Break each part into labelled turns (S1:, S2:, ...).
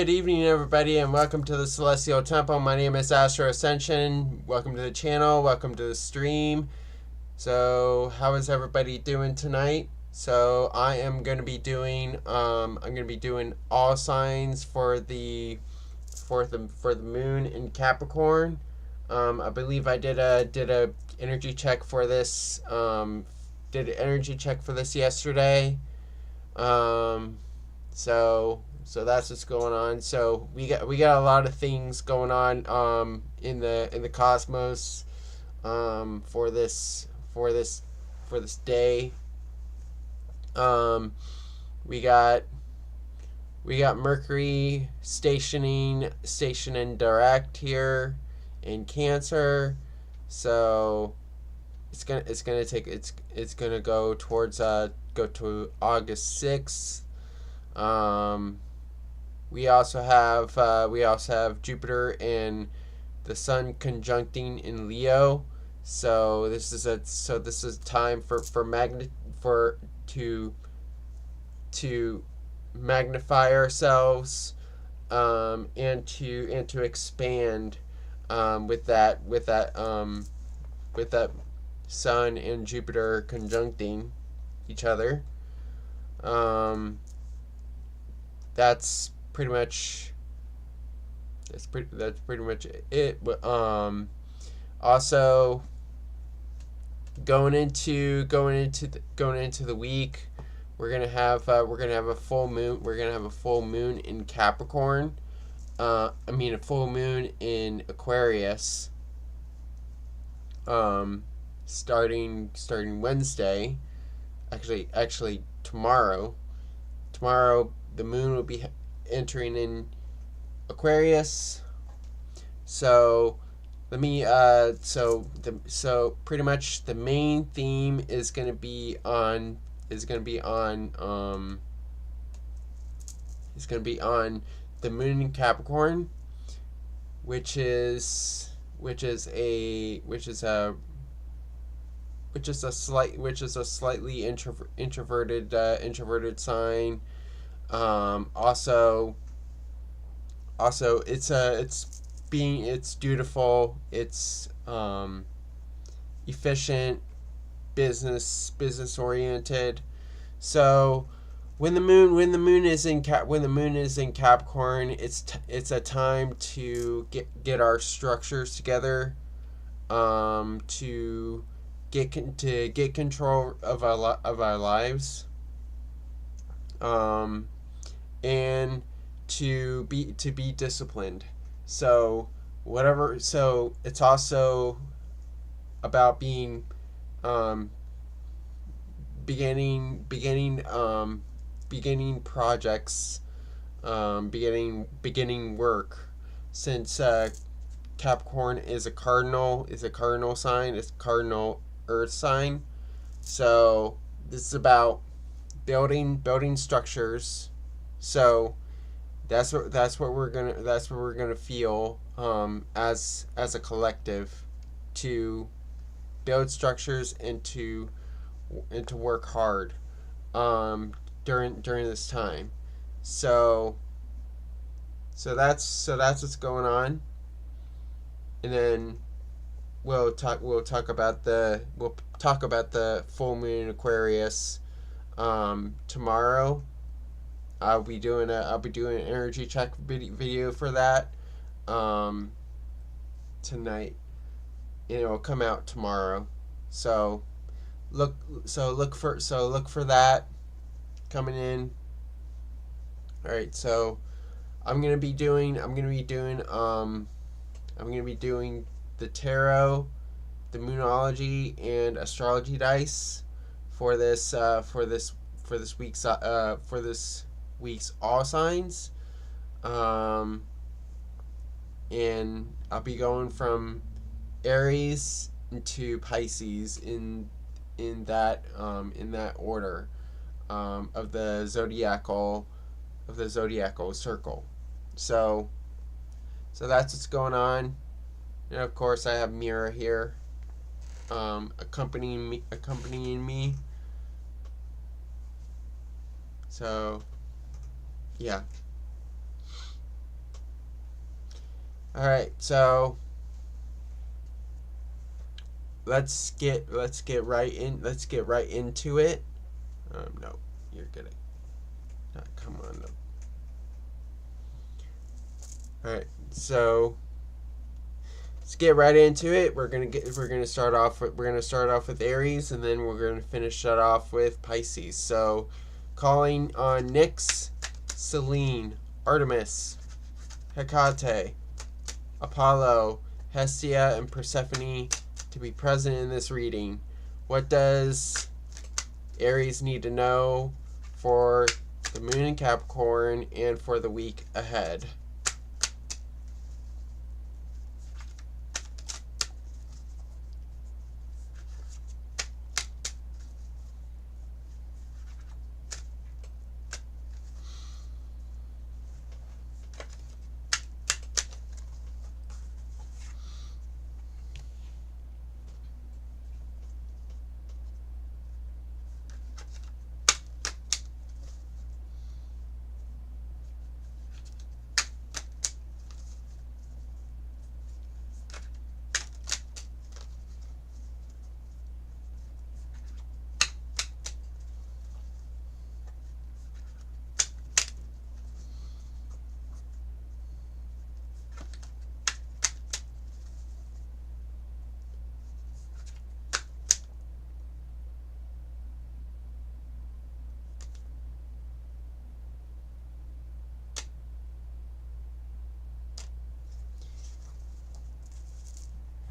S1: Good evening, everybody, and welcome to the Celestial Temple. My name is Astro-Ascension. Welcome to the channel. Welcome to the stream. So, how is everybody doing tonight? So, I am going to be doing all signs for the moon in Capricorn. I believe I did a energy check for this. Did an energy check for this yesterday. So that's what's going on. So we got a lot of things going on in the cosmos for this day. We got Mercury stationing direct here in Cancer. So it's gonna go towards go to August 6th. We also have Jupiter and the Sun conjuncting in Leo. So this is a time to magnify ourselves and to expand with that Sun and Jupiter conjuncting each other. That's pretty much it. But also going into the week, we're gonna have a full moon. We're gonna have a full moon in Capricorn. A full moon in Aquarius. Starting Wednesday. Actually tomorrow. Tomorrow the moon will be entering in Aquarius. So let me so pretty much the main theme is going to be on the moon in Capricorn, which is a slightly introverted sign. Also it's dutiful, it's efficient, business oriented. So when the moon is in Capricorn, it's a time to get our structures together, to get control of our lives, and to be disciplined. So it's also about being beginning projects, beginning work, since Capricorn is a cardinal sign, it's a cardinal earth sign. So this is about building structures. So that's what we're gonna feel as a collective, to build structures and to work hard during this time. So that's what's going on. And then we'll talk about the full moon in Aquarius tomorrow. I'll be doing an energy check video for that tonight, and it will come out tomorrow. So look for that coming in. All right, so I'm gonna be doing the tarot, the Moonology, and Astrology dice for this week's all signs, and I'll be going from Aries to Pisces in that order of the zodiacal circle. So that's what's going on. And of course I have Mira here accompanying me. So yeah. All right, so let's get right into it. No, you're gonna come on. All right, so let's get right into it. We're gonna start off with Aries, and then we're gonna finish that off with Pisces. So, calling on Nyx, Selene, Artemis, Hecate, Apollo, Hestia, and Persephone to be present in this reading. What does Aries need to know for the moon in Capricorn and for the week ahead?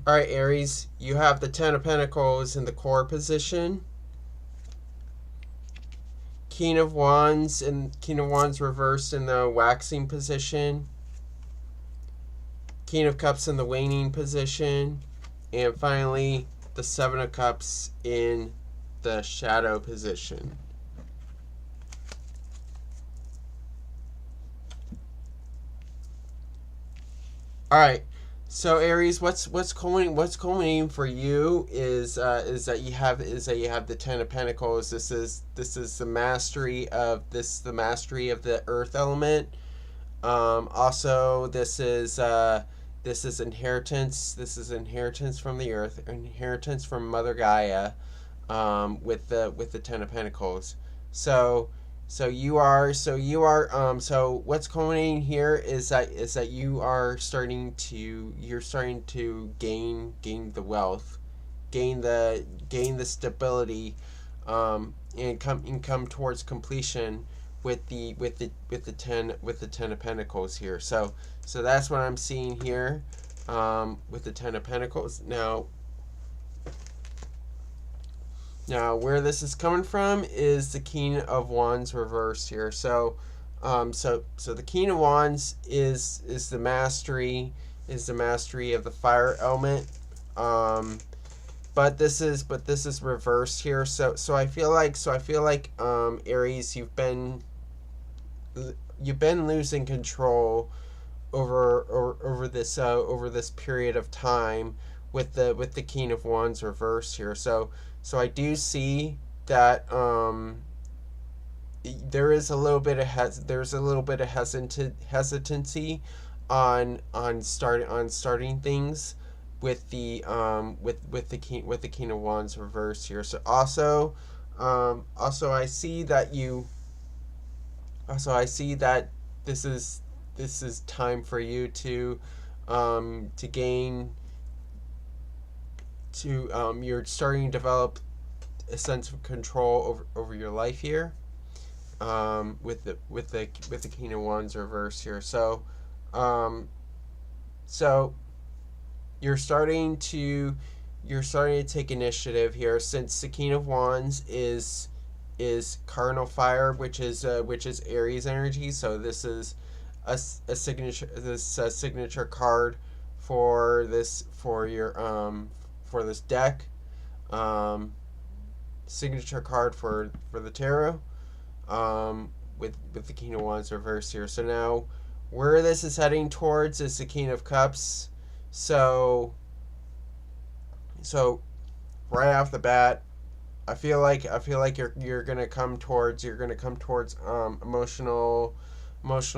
S1: All right, Aries, you have the Ten of Pentacles in the core position. King of Wands reversed in the waxing position. King of Cups in the waning position. And finally, the Seven of Cups in the shadow position. All right. So Aries, what's going for you is that you have the Ten of Pentacles. This is the mastery of the earth element. Also, this is inheritance. This is inheritance from the earth, inheritance from Mother Gaia, with the Ten of Pentacles. So what's going here is that you're starting to gain the wealth, gain the stability, and come towards completion with the ten of Pentacles here. So that's what I'm seeing here, with the Ten of Pentacles. Now, where this is coming from is the King of Wands reversed here. So the King of Wands is the mastery of the fire element. But this is reversed here. So I feel like Aries, you've been losing control over this period of time with the King of Wands reversed here. So I do see that there is a little bit of hesitancy on starting things with the King of Wands reversed here. So also I see that this is time for you to gain you're starting to develop a sense of control over your life here, with the King of Wands reverse here. So you're starting to take initiative here, since the King of Wands is cardinal fire, which is Aries energy. So this is a signature card for this deck, signature card for the tarot, with the King of Wands reversed here. So now where this is heading towards is the King of Cups. So right off the bat, I feel like you're gonna come towards emotional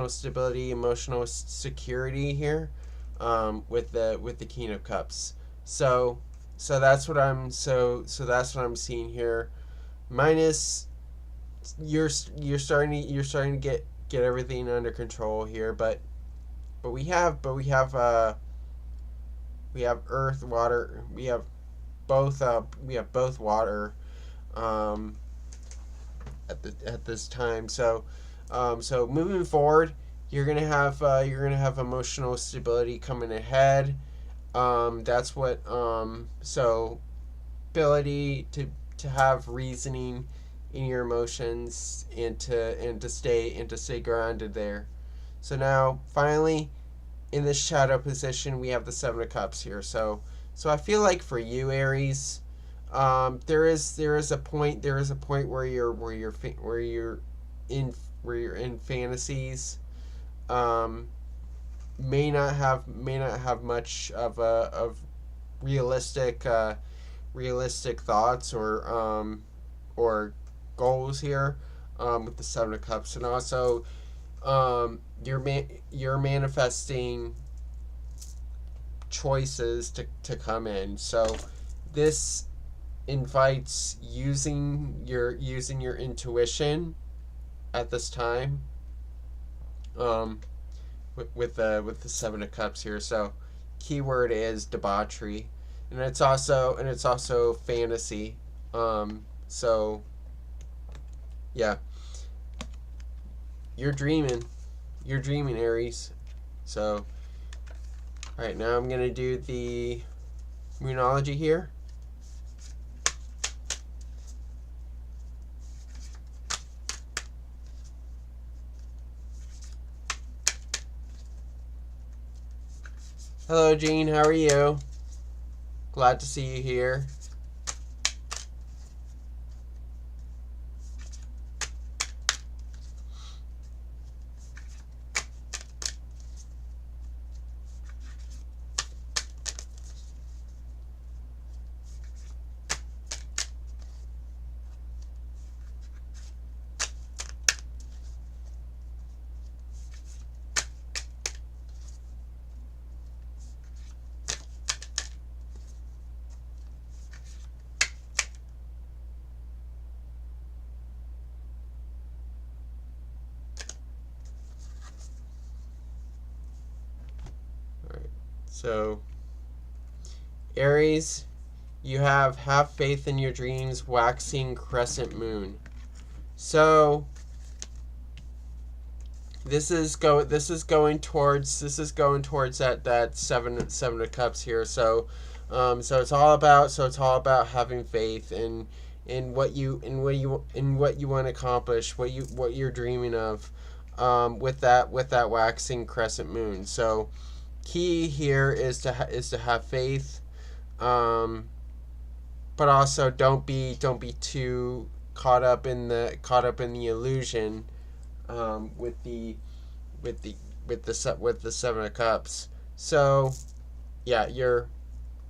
S1: stability, emotional security here. with the King of Cups. So that's what I'm that's what I'm seeing here. Minus you're starting to get everything under control here, but we have earth, water, we have both water um, at this time. So moving forward, you're gonna have emotional stability coming ahead. That's what so ability to have reasoning in your emotions and to stay grounded there. So now finally in this shadow position we have the Seven of Cups here. So I feel like for you, Aries, there is a point where you're in fantasies. Um, may not have much of realistic realistic thoughts or goals here with the Seven of Cups, and also you're manifesting choices to come in. So this invites using your intuition at this time. Um, with the Seven of Cups here. So keyword is debauchery, and it's also fantasy. So yeah, you're dreaming, Aries. So all right, now I'm gonna do the Moonology here. Hello, Jean. How are you? Glad to see you here. So, Aries, you have faith in your dreams, waxing crescent moon. So, this is going towards that seven of cups here. So, so it's all about having faith in what you want to accomplish, what you're dreaming of, with that waxing crescent moon. So key here is to have faith, but also don't be too caught up in the illusion, with the Seven of Cups. So yeah, you're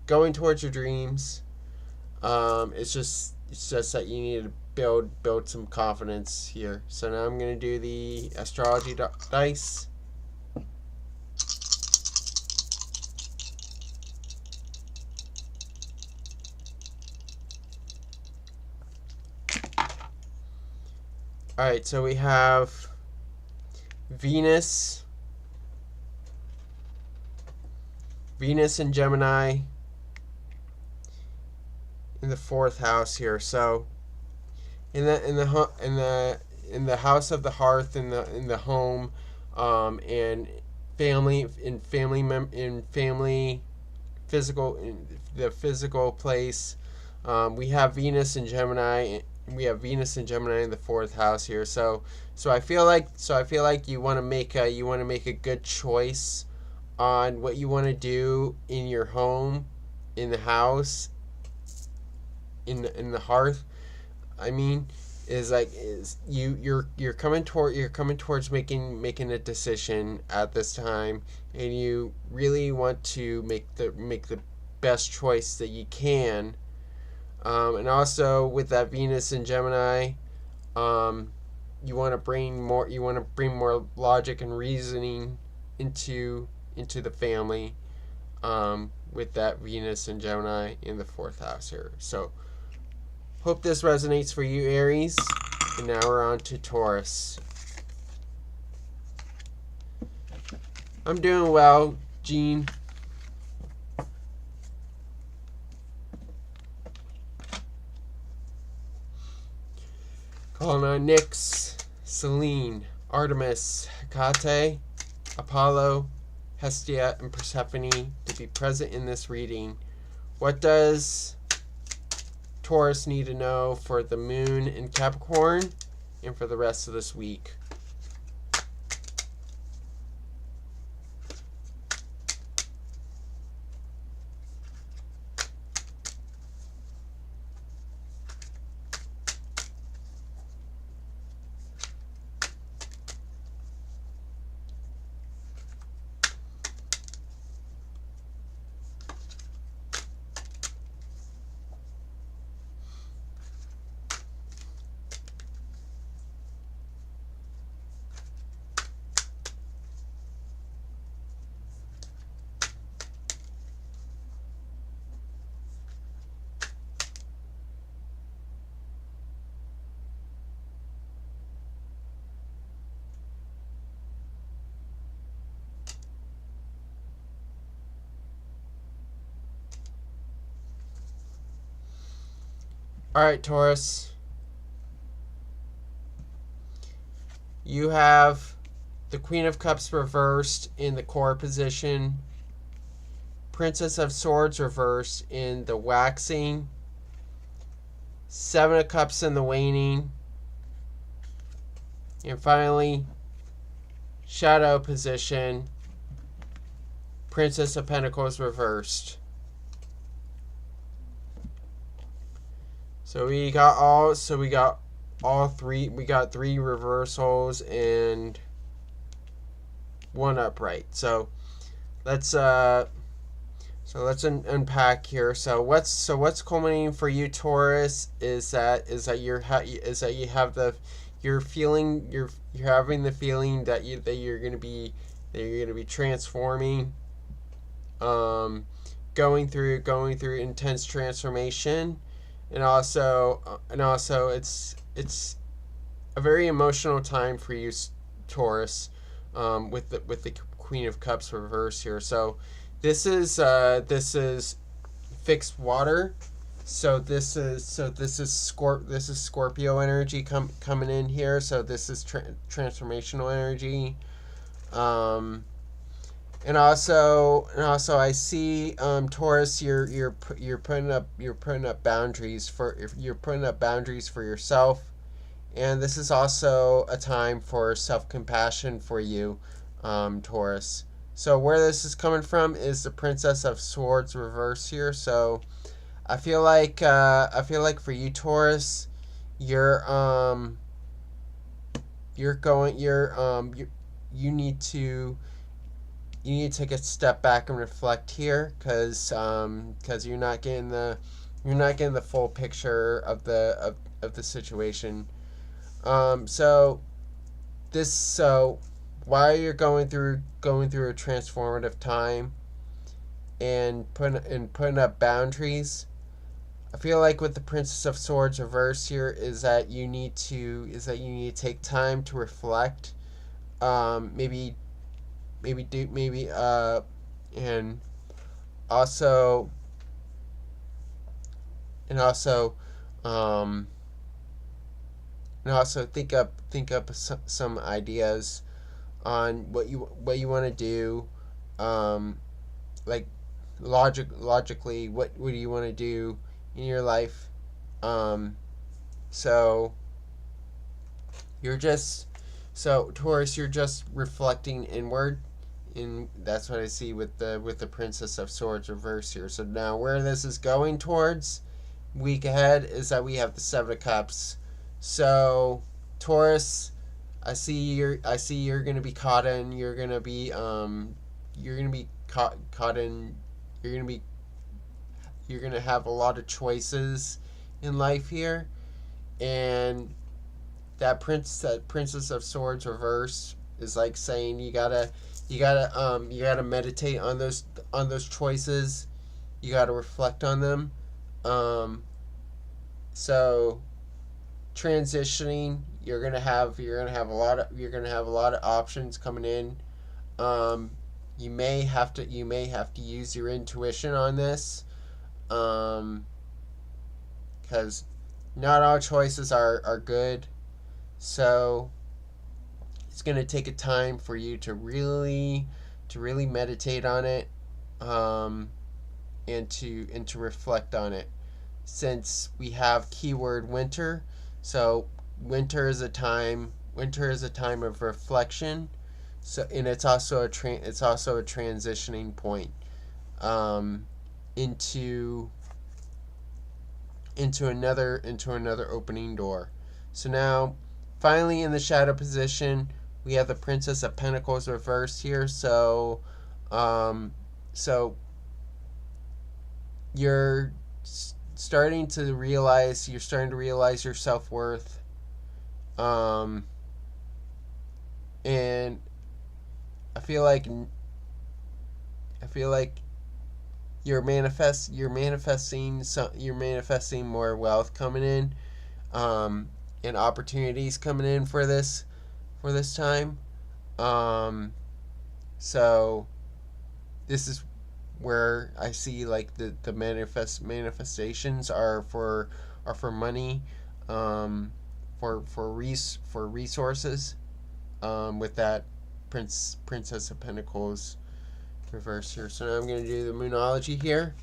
S1: going towards your dreams. It's just that you need to build some confidence here. So now I'm gonna do the astrology dice. Alright, so we have Venus and Gemini in the fourth house here. So in the house of the hearth, in the home, and family physical, in the physical place, we have Venus and Gemini. We have Venus and Gemini in the fourth house here. So I feel like you want to make a good choice on what you want to do in your home, in the house, in the hearth. I mean, you're coming towards making a decision at this time, and you really want to make the best choice that you can. And also with that Venus and Gemini, you want to bring more logic and reasoning into the family, with that Venus and Gemini in the 4th house here. So hope this resonates for you, Aries. And now we're on to Taurus. I'm doing well, Jean. Calling on Nyx, Selene, Artemis, Hecate, Apollo, Hestia, and Persephone to be present in this reading. What does Taurus need to know for the moon in Capricorn and for the rest of this week? Alright, Taurus. You have the Queen of Cups reversed in the core position. Princess of Swords reversed in the waxing. 7 of Cups in the waning. And finally, shadow position. Princess of Pentacles reversed. So we got all three. We got 3 reversals and 1 upright. So let's unpack here. So what's culminating for you, Taurus, is that you're having the feeling that you're going to be transforming, going through intense transformation. And also it's a very emotional time for you, Taurus, with the Queen of Cups reverse here. So this is fixed water. So this is Scorpio energy coming in here. So this is transformational energy. And also I see, Taurus, you're putting up boundaries for yourself, and this is also a time for self-compassion for you, Taurus. So where this is coming from is the Princess of Swords reverse here. So I feel like for you, Taurus, you need to take a step back and reflect here, because you're not getting the full picture of the situation. So while you're going through a transformative time and putting up boundaries, I feel like with the Princess of Swords reverse here is that you need to take time to reflect, and also think up some ideas on what you want to do, like logically, what do you want to do in your life. So Taurus, you're just reflecting inward, and that's what I see with the Princess of Swords reverse here. So now where this is going towards week ahead is that we have the 7 of Cups. So Taurus, I see you're going to be caught in you're going to be have a lot of choices in life here, and that Princess of Swords reverse is like saying you gotta you gotta meditate on those choices. You gotta reflect on them. So transitioning, you're gonna have a lot of options coming in. You may have to use your intuition on this, because not all choices are good. So it's gonna take a time for you to really meditate on it, and to reflect on it. Since we have keyword winter, so winter is a time of reflection. So, and it's also a transitioning point, um, into another opening door. So now, finally, in the shadow position, we have the Princess of Pentacles reversed here. So, so you're starting to realize your self-worth, and I feel like you're manifesting more wealth coming in, and opportunities coming in for this time. So this is where I see like the manifestations are for money, for resources, with that Princess of Pentacles reverse here. So now I'm going to do the Moonology here.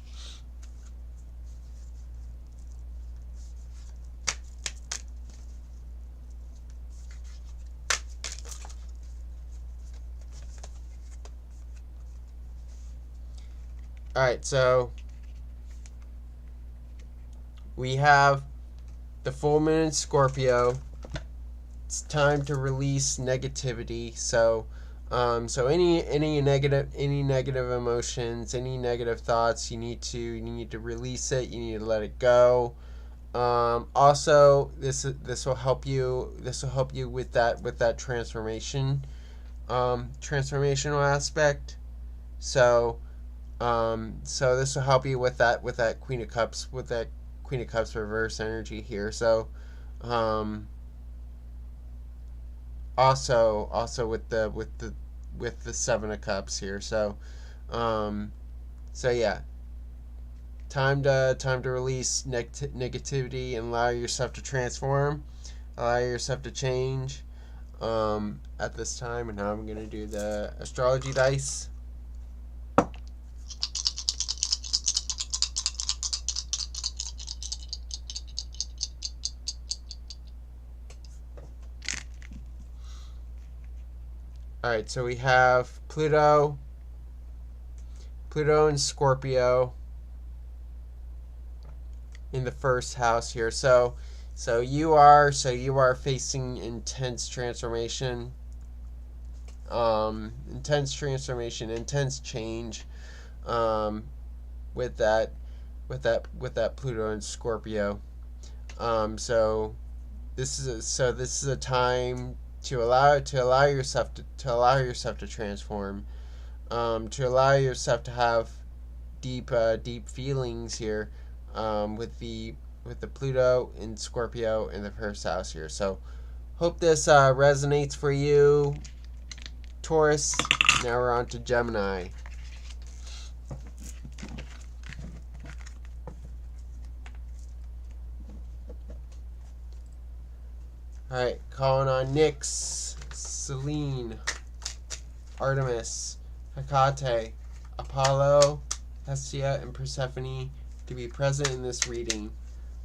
S1: Alright, so we have the full moon in Scorpio. It's time to release negativity. So any negative emotions, any negative thoughts, you need to release it. You need to let it go. Also, this will help you with that transformational aspect. So this will help you with that Queen of Cups reverse energy here. So also with the Seven of Cups here. So yeah, time to release negativity and allow yourself to transform, allow yourself to change, at this time. And now I'm going to do the astrology dice. Alright, so we have Pluto and Scorpio in the first house here. So you are facing intense transformation, intense change, with that Pluto and Scorpio. So this is a time to allow yourself to transform, to allow yourself to have deep feelings here, with the Pluto in Scorpio in the first house here. So hope this resonates for you, Taurus. Now we're on to Gemini. Alright, calling on Nyx, Selene, Artemis, Hecate, Apollo, Hestia, and Persephone to be present in this reading.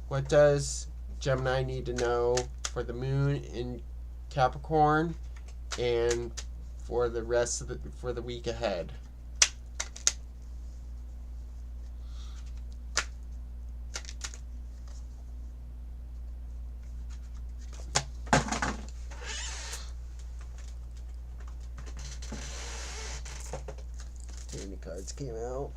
S1: What does Gemini need to know for the moon in Capricorn and for the rest of the week ahead? Too many cards came out.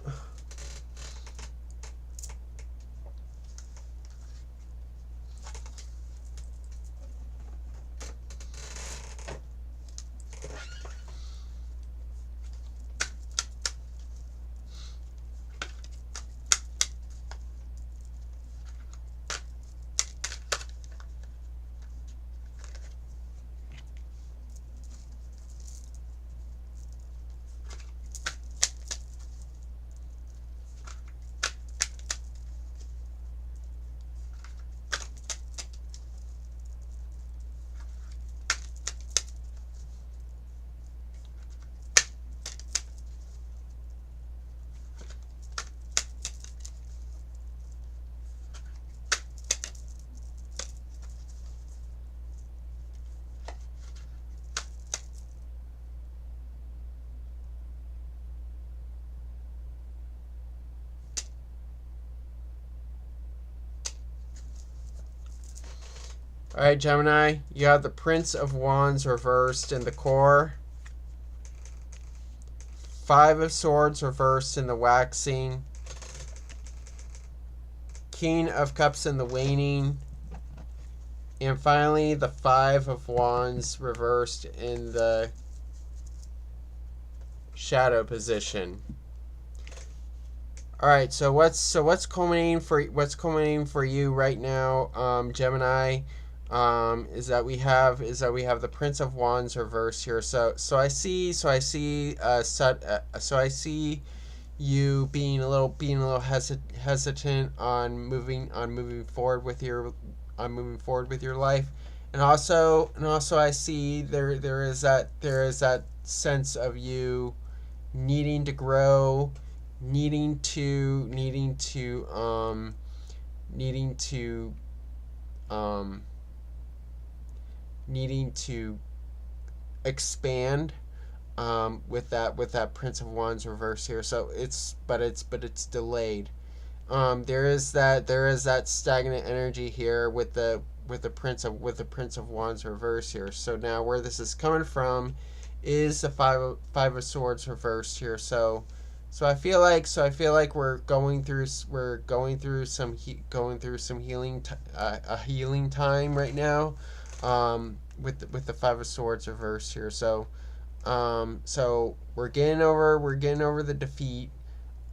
S1: Alright, Gemini, you have the Prince of Wands reversed in the core. Five of Swords reversed in the waxing. King of Cups in the waning. And finally, the Five of Wands reversed in the shadow position. All right, so what's culminating for you right now, Gemini, is that we have the Prince of Wands reversed here. So I see you being a little hesitant on moving forward with your life, and also I see there is that sense of you needing to grow, needing to expand, with that Prince of Wands reverse here. So it's delayed. There is that stagnant energy here with the Prince of Wands reverse here. So now where this is coming from is the Five of Swords reversed here. So I feel like we're going through some healing a healing time right now, with the Five of Swords reversed here. So we're getting over the defeat.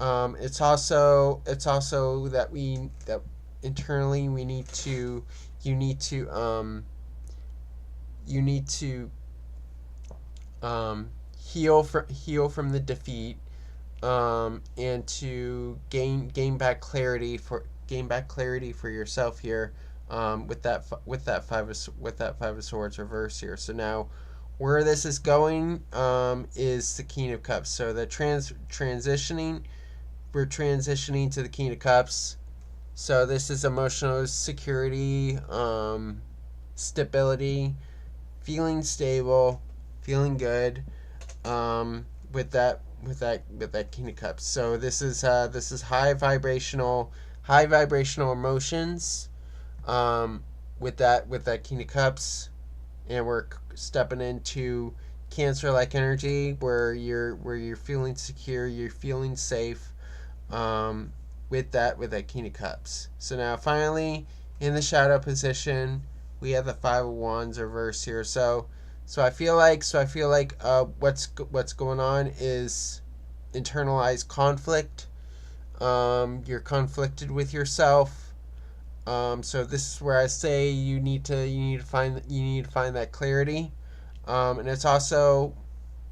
S1: It's also that internally you need to heal from the defeat, and to gain back clarity for yourself here, with that Five of Swords reverse here. So now where this is going, is the King of Cups. So the we're transitioning to the King of Cups. So this is emotional security, stability, feeling stable, feeling good, with that King of Cups. So this is high vibrational emotions, with that King of Cups, and we're stepping into Cancer-like energy where you're feeling secure, you're feeling safe, with that King of Cups. So now finally in the shadow position we have the Five of Wands reverse here. So I feel like what's going on is internalized conflict. You're conflicted with yourself. So this is where I say you need to find that clarity. And it's also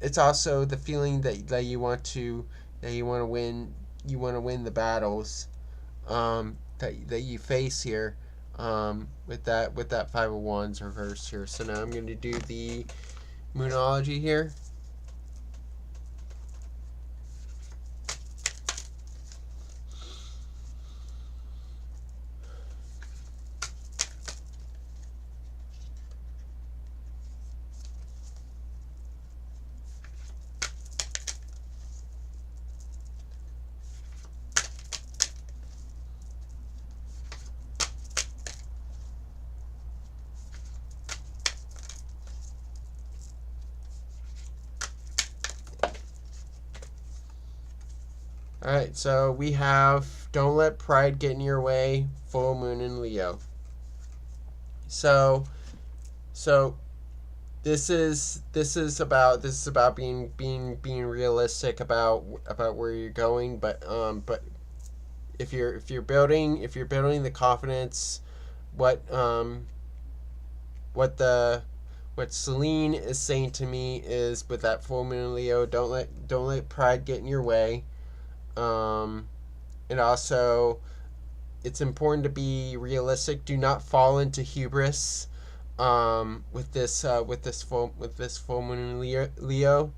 S1: the feeling that you want to win. You want to win the battles, that you face here, with that Five of Wands reversed here. So now I'm going to do the Moonology here. Alright, so we have Don't Let Pride Get in Your Way, full moon in Leo. So this is about being realistic about where you're going, but if you're building the confidence, what Celine is saying to me is, with that full moon in Leo, don't let pride get in your way. And also, it's important to be realistic. Do not fall into hubris, with this full moon in Leo.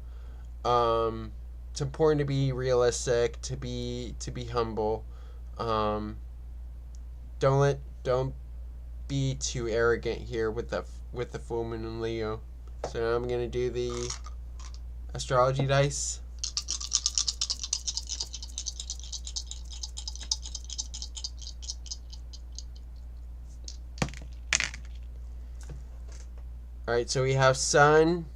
S1: It's important to be realistic, to be humble. Don't be too arrogant here with the full moon in Leo. So now I'm gonna do the astrology dice. Alright, so we have Sun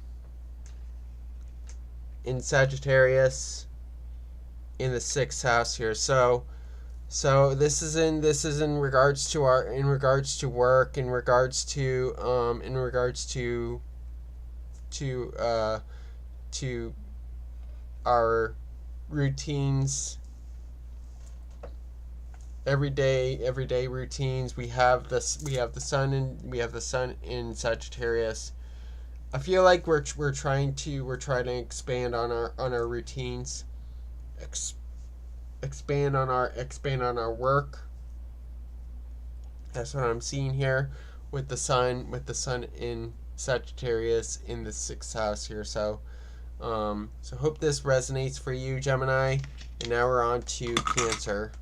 S1: in Sagittarius in the 6th house here. So this is in regards to work, in regards to our routines, everyday routines. We have the sun in Sagittarius. I feel like we're trying to expand on our routines, expand on our work. That's what I'm seeing here with the sun in Sagittarius in the 6th house here. So hope this resonates for you, Gemini. And now we're on to Cancer.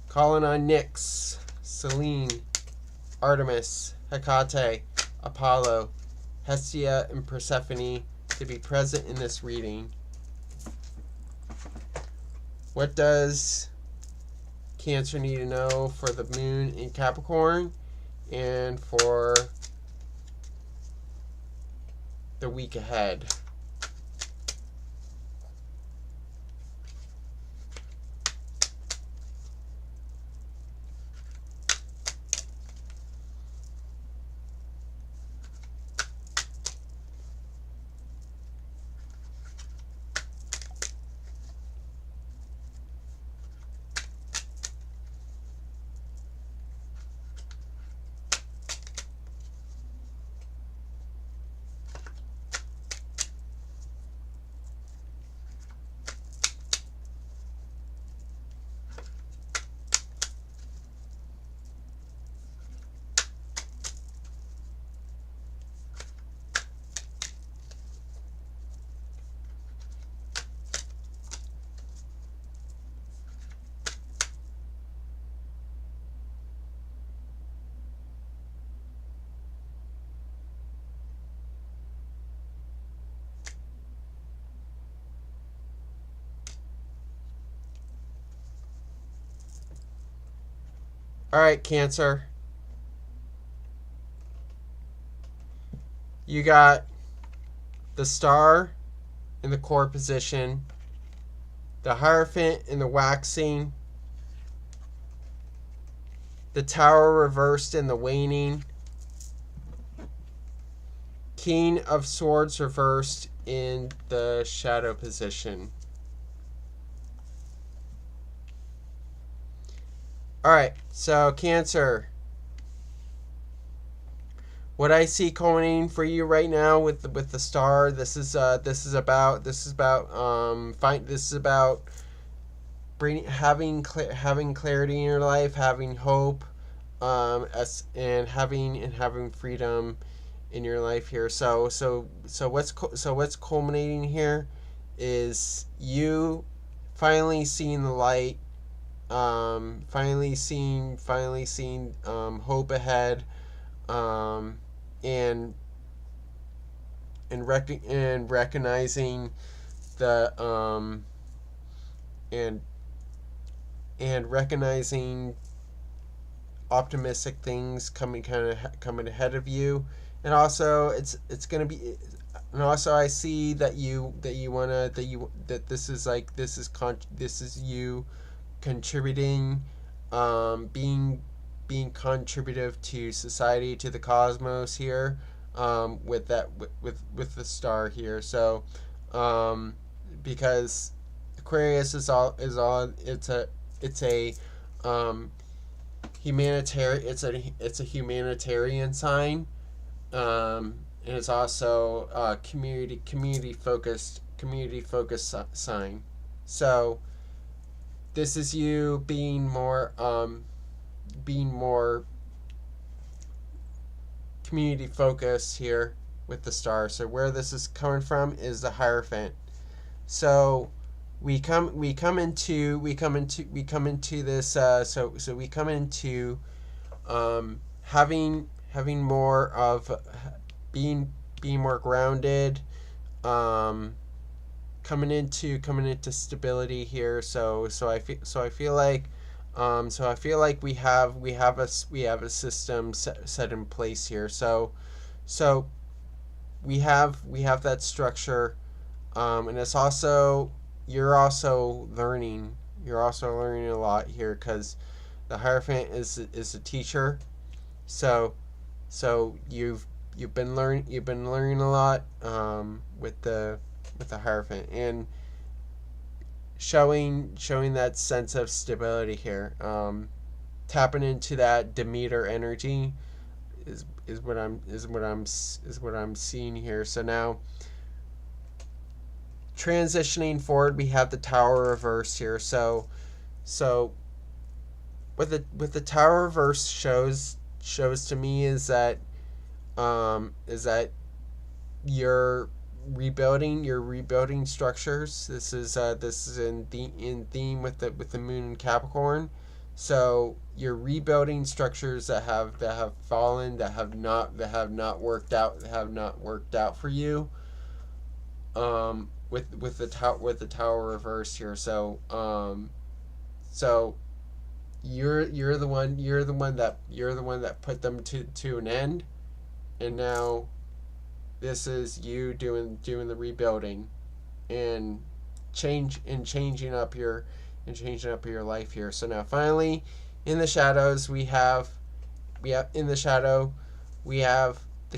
S1: Calling on Nyx, Selene, Artemis, Hecate, Apollo, Hestia, and Persephone to be present in this reading. What does Cancer need to know for the moon in Capricorn and for the week ahead? All right, Cancer. You got the Star in the core position, the Hierophant in the waxing, the Tower reversed in the waning, King of Swords reversed in the shadow position. All right, so Cancer, what I see culminating for you right now with the Star, this is about having clarity in your life, having hope, and having freedom in your life here. So what's culminating here is you finally seeing the light. Finally seeing hope ahead, and recognizing the and recognizing optimistic things coming ahead of you. And also it's gonna be, and also I see that this is you contributing, being contributive to society, to the cosmos here, with the Star here. So because Aquarius is a humanitarian sign, and it's also a community focused sign. So this is you being more community focused here with the Star. So where this is coming from is the Hierophant. So we come into this, having more of being more grounded, coming into stability here. So I feel like we have a system set in place here. So we have that structure, and it's also you're also learning a lot here, because the Hierophant is a teacher. So you've been learning a lot, with the Hierophant, and showing that sense of stability here. Tapping into that Demeter energy is what I'm seeing here. So now, transitioning forward, we have the Tower reverse here. So what the Tower reverse shows to me is that you're rebuilding structures. This is in theme with the moon in Capricorn. So you're rebuilding structures that have fallen, that have not worked out for you. With the Tower reverse here. So you're the one that put them to an end, and now this is you doing the rebuilding, and changing up your life here. So now, finally, in the shadows, we have the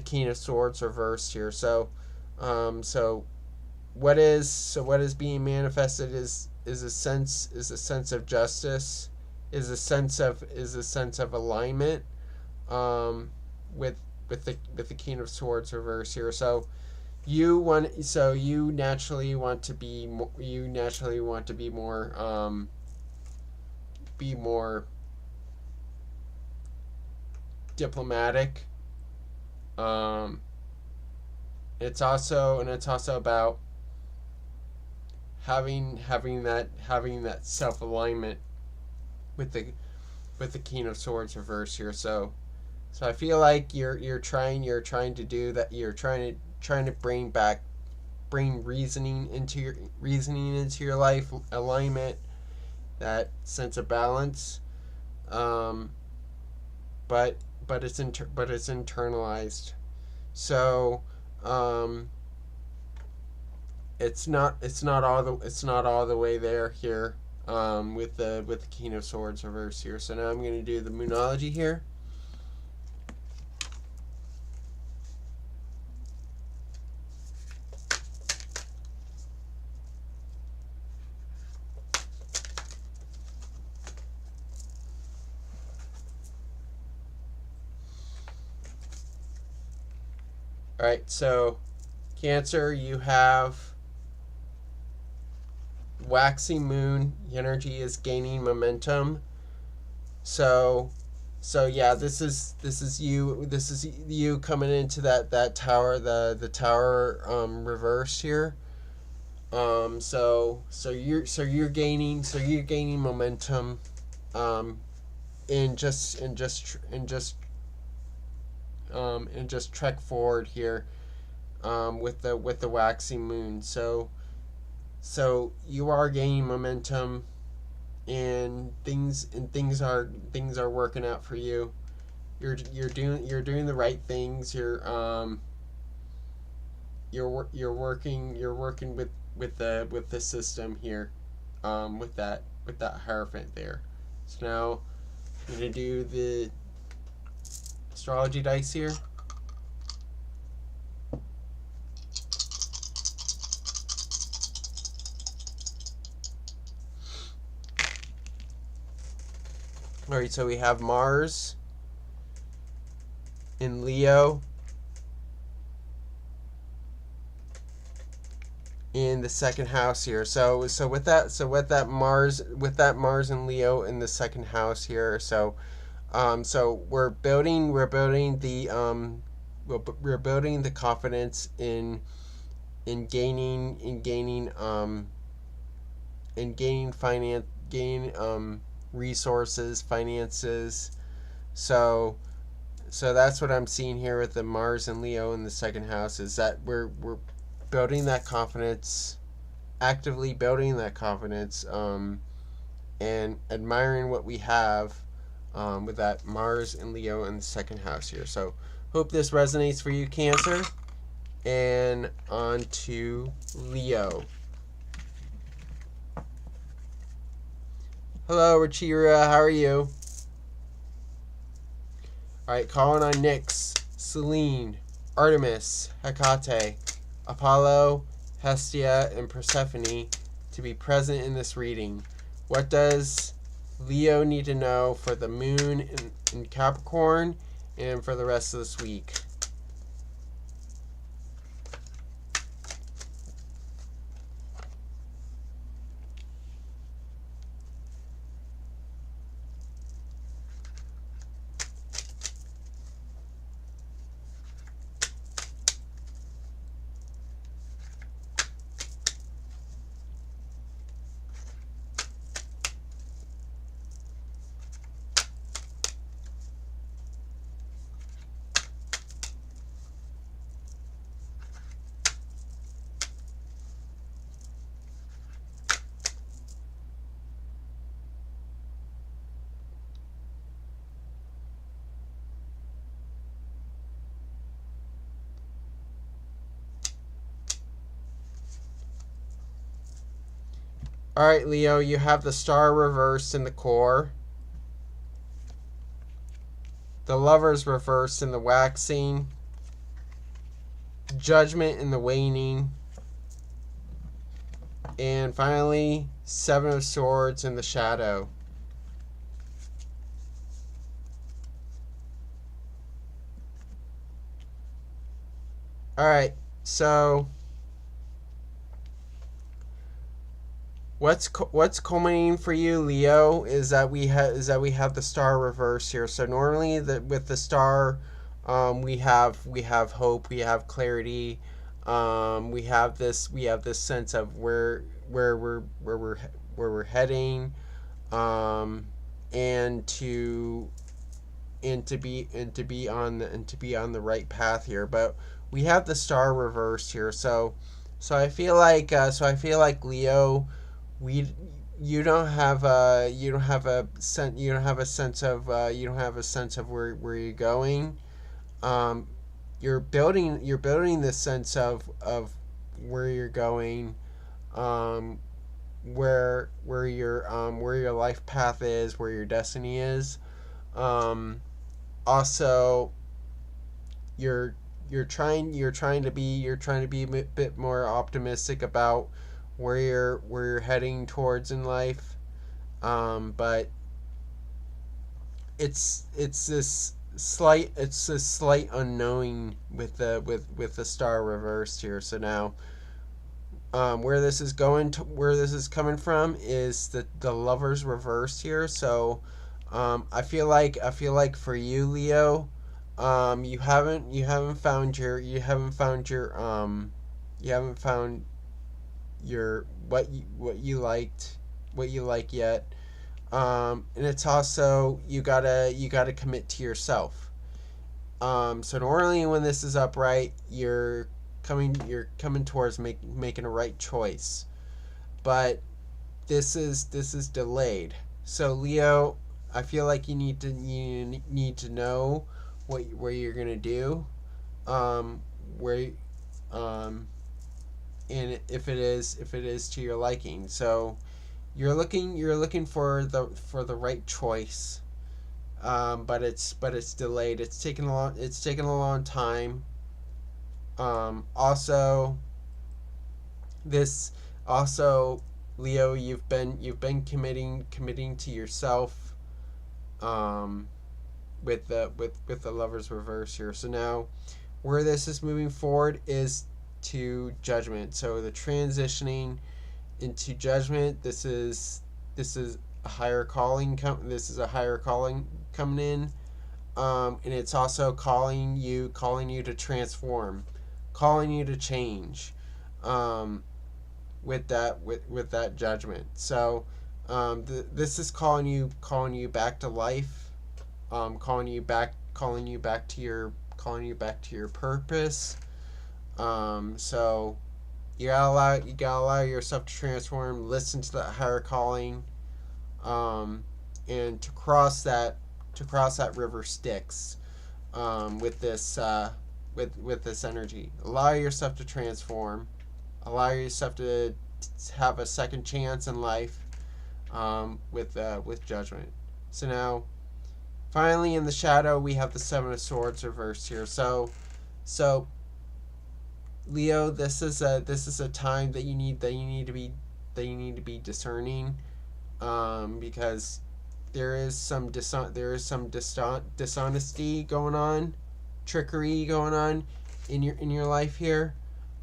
S1: King of Swords reversed here. So what is being manifested is a sense of justice, is a sense of alignment, with the King of Swords reverse here. So you naturally want to be more diplomatic. It's also about having that self alignment with the King of Swords reverse here. So I feel like you're trying to do that. You're trying to bring reasoning into your life, alignment, that sense of balance. But it's internalized. So it's not all the way there here, with the King of Swords reverse here. So now I'm going to do the Moonology here. Alright, so Cancer, you have waxing moon. The energy is gaining momentum. So yeah, this is you coming into that tower, the tower reverse here. You're gaining momentum, and just trek forward here, with the waxing moon. So you are gaining momentum, and things are working out for you. You're doing the right things. You're working with the system here, with that Hierophant there. So now I'm gonna do the astrology dice here. Alright, so we have Mars in Leo in the second house here. So with that Mars in Leo in the second house here. So we're building the confidence in gaining resources, finances. So that's what I'm seeing here with the Mars and Leo in the second house, is that we're building that confidence, actively building that confidence, and admiring what we have, with that Mars and Leo in the second house here. So hope this resonates for you, Cancer. And on to Leo. Hello, Rachira. How are you? Alright, calling on Nyx, Selene, Artemis, Hecate, Apollo, Hestia, and Persephone to be present in this reading. What does Leo need to know for the moon in Capricorn and for the rest of this week? Alright, Leo, you have the star reversed in the core, the lovers reversed in the waxing, judgment in the waning, and finally, Seven of Swords in the shadow. Alright, so what's culminating for you, Leo, is that we have the star reverse here. So normally with the star, we have hope, we have clarity, we have this sense of where we're heading, and to be on the right path here. But we have the star reversed here, so I feel like Leo, you don't have a sense of where you're going. You're building this sense of where you're going, where your life path is, where your destiny is. Also, you're trying to be a bit more optimistic about where you're heading towards in life, but it's this slight unknowing with the star reversed here. So now, where this is coming from is the lovers reversed here. So I feel like for you, Leo, you haven't found your what you like yet, and it's also you gotta commit to yourself. So normally when this is upright, you're coming towards making a right choice, but this is delayed. So Leo, I feel like you need to know where you're gonna do, where and if it is to your liking. So you're looking for the right choice, but it's delayed. It's taken a long time. Also, Leo, you've been committing to yourself, with the lovers reverse here. So now, where this is moving forward is to judgment. So the transitioning into judgment. This is a higher calling. This is a higher calling coming in, and it's also calling you to transform, calling you to change, with that judgment. So this is calling you back to life, calling you back to your purpose. So you gotta allow yourself to transform, listen to that higher calling, and to cross that river Styx, with this with this energy. Allow yourself to transform. Allow yourself to have a second chance in life, with judgment. So now, finally, in the shadow, we have the Seven of Swords reversed here. So Leo, this is a time that you need to be discerning, because there is some dishonesty going on, trickery going on in your life here,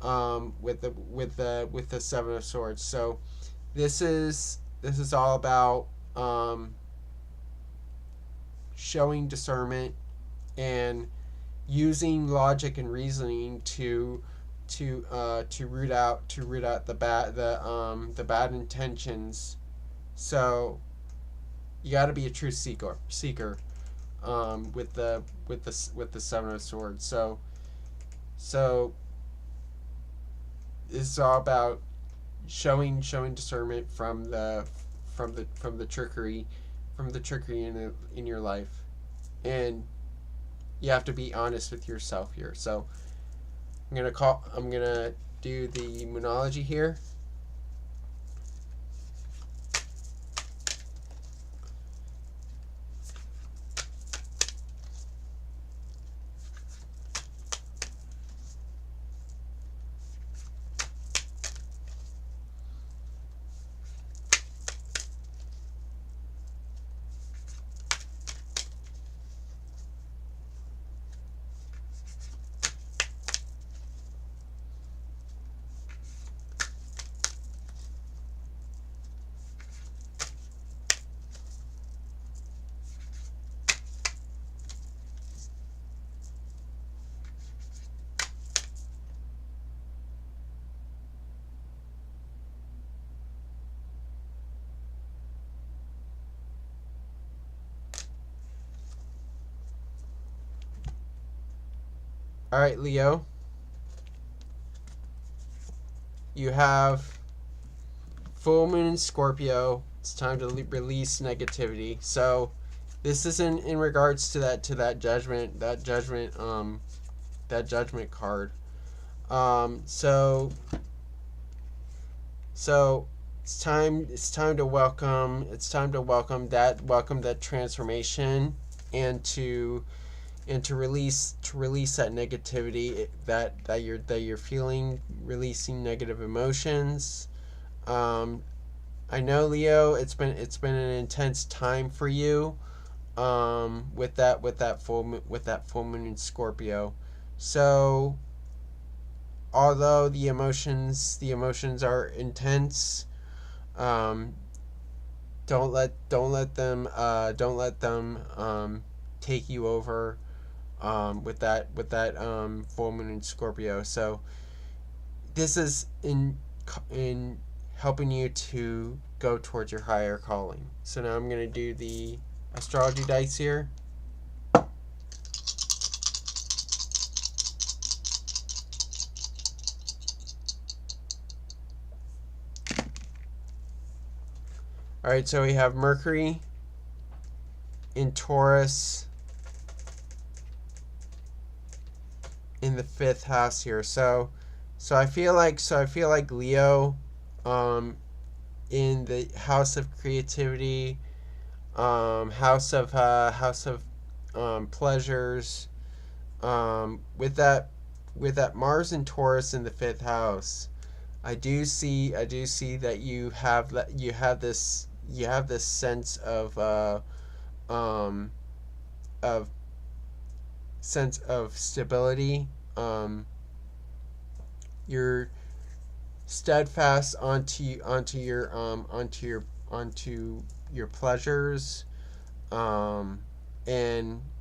S1: with the Seven of Swords. So this is all about, showing discernment and using logic and reasoning to root out the bad intentions. So you got to be a true seeker, with the Seven of Swords. So it's all about showing discernment from the trickery, in your life, and you have to be honest with yourself here. So I'm gonna do the Moonology here. All right, Leo. You have full moon in Scorpio. It's time to release negativity. So this is in regards to that judgment card. So it's time to welcome that transformation, and to release that negativity that you're feeling, releasing negative emotions. I know, Leo, it's been an intense time for you, with that full moon in Scorpio. So although the emotions are intense, don't let them take you over, with that full moon in Scorpio. So this is in helping you to go towards your higher calling. So now I'm going to do the astrology dice here. All right, so we have Mercury in Taurus in the 5th house here. So I feel like Leo, in the house of creativity, house of pleasures, with that Mars and Taurus in the 5th house. I do see that you have this sense of stability. You're steadfast onto your pleasures, and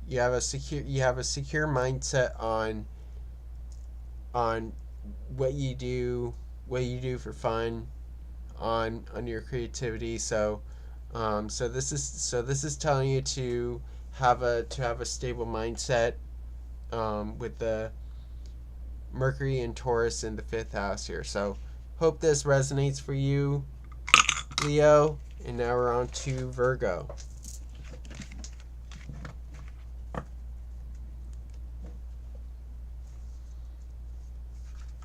S1: you have a secure mindset on what you do for fun, on your creativity. So this is telling you to have a stable mindset, with Mercury and Taurus in the 5th house here. So hope this resonates for you, Leo. And now we're on to Virgo.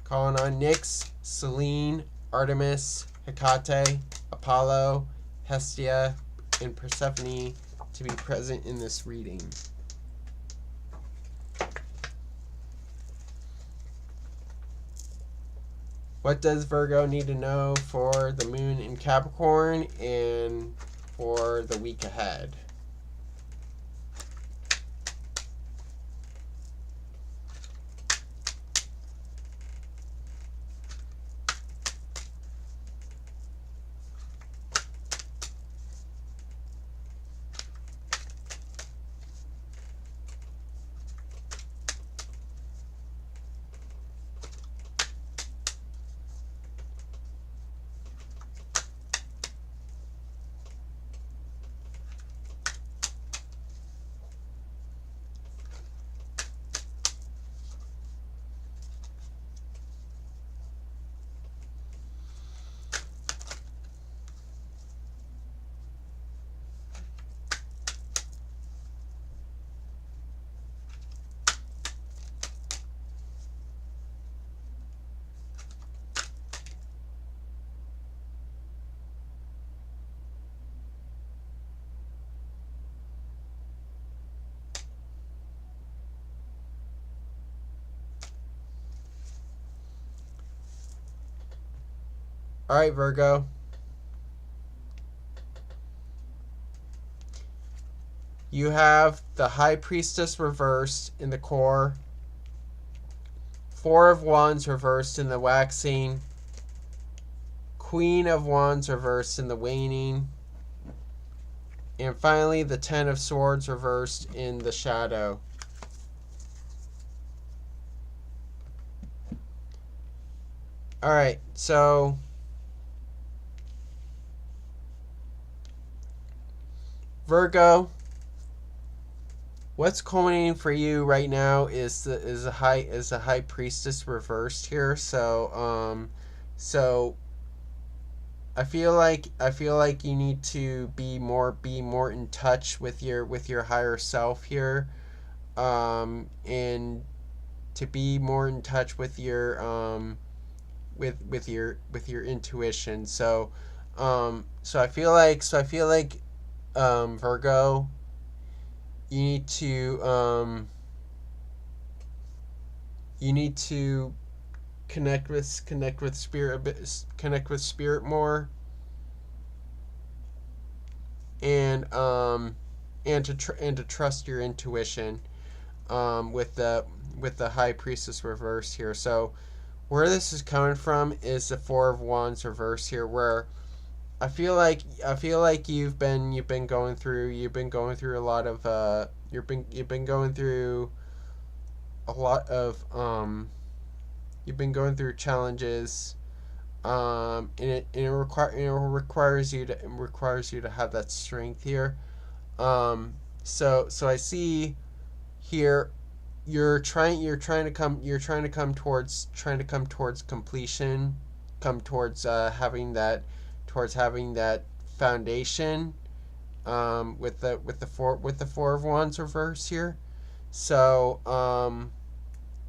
S1: Calling on Nyx, Selene, Artemis, Hecate, Apollo, Hestia, and Persephone to be present in this reading. What does Virgo need to know for the moon in Capricorn and for the week ahead? All right, Virgo. You have the High Priestess reversed in the core, Four of Wands reversed in the waxing, Queen of Wands reversed in the waning, and finally the Ten of Swords reversed in the shadow. All right, so Virgo, what's culminating for you right now is the high priestess reversed here. So I feel like you need to be more in touch with your higher self here, and to be more in touch with your with your intuition. So I feel like Virgo, you need to connect with spirit more, and to trust your intuition, with the High Priestess reverse here. So where this is coming from is the Four of Wands reverse here, where I feel like you've been going through a lot of you've been going through a lot of you've been going through challenges, and it requires you to have that strength here. So I see here you're trying to come towards completion, towards having that foundation, with the Four of Wands reverse here. So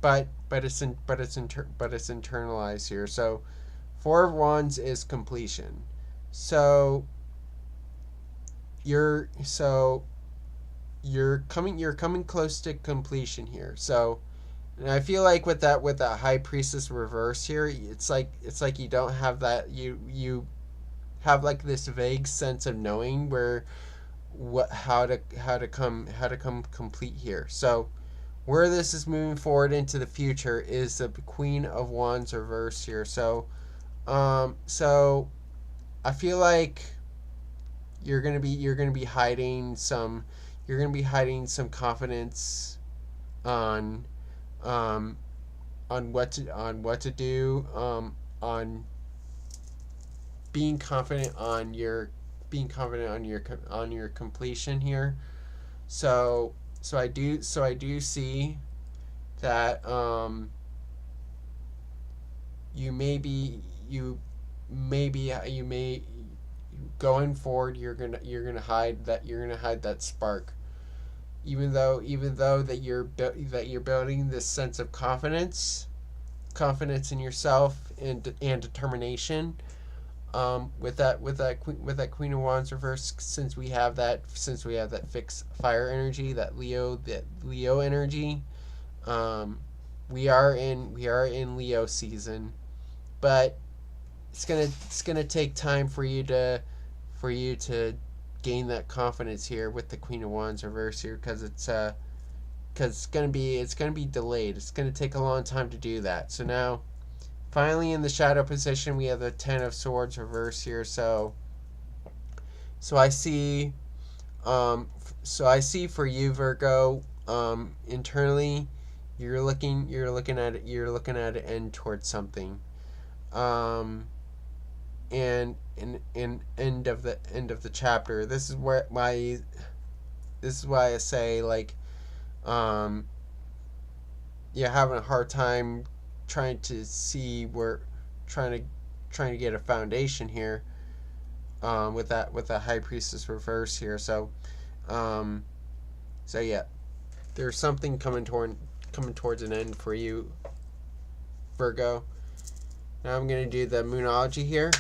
S1: but it's internalized here. So Four of Wands is completion. So you're coming close to completion here. So, and I feel like with that High Priestess reverse here, it's like you don't have that, you have like this vague sense of knowing where how to come complete here. So where this is moving forward into the future is the Queen of Wands reverse here. So so I feel like you're gonna be hiding some confidence on what to do, on being confident on your completion here. So I do see that you may going forward, you're gonna hide that spark, even though that you're building this sense of confidence in yourself and determination. With that Queen of Wands reverse, since we have that fixed fire energy, that Leo energy, we are in Leo season, but it's gonna take time for you to gain that confidence here with the Queen of Wands reverse here, because it's gonna be delayed. It's gonna take a long time to do that. So now, finally, in the shadow position, we have the Ten of Swords reverse here. So I see for you, Virgo, internally, you're looking at it end towards something, and end of the chapter. This is why I say, like, you're having a hard time trying to get a foundation here, with that High Priestess reverse here. So yeah, there's something coming towards an end for you, Virgo. Now I'm going to do the Moonology here.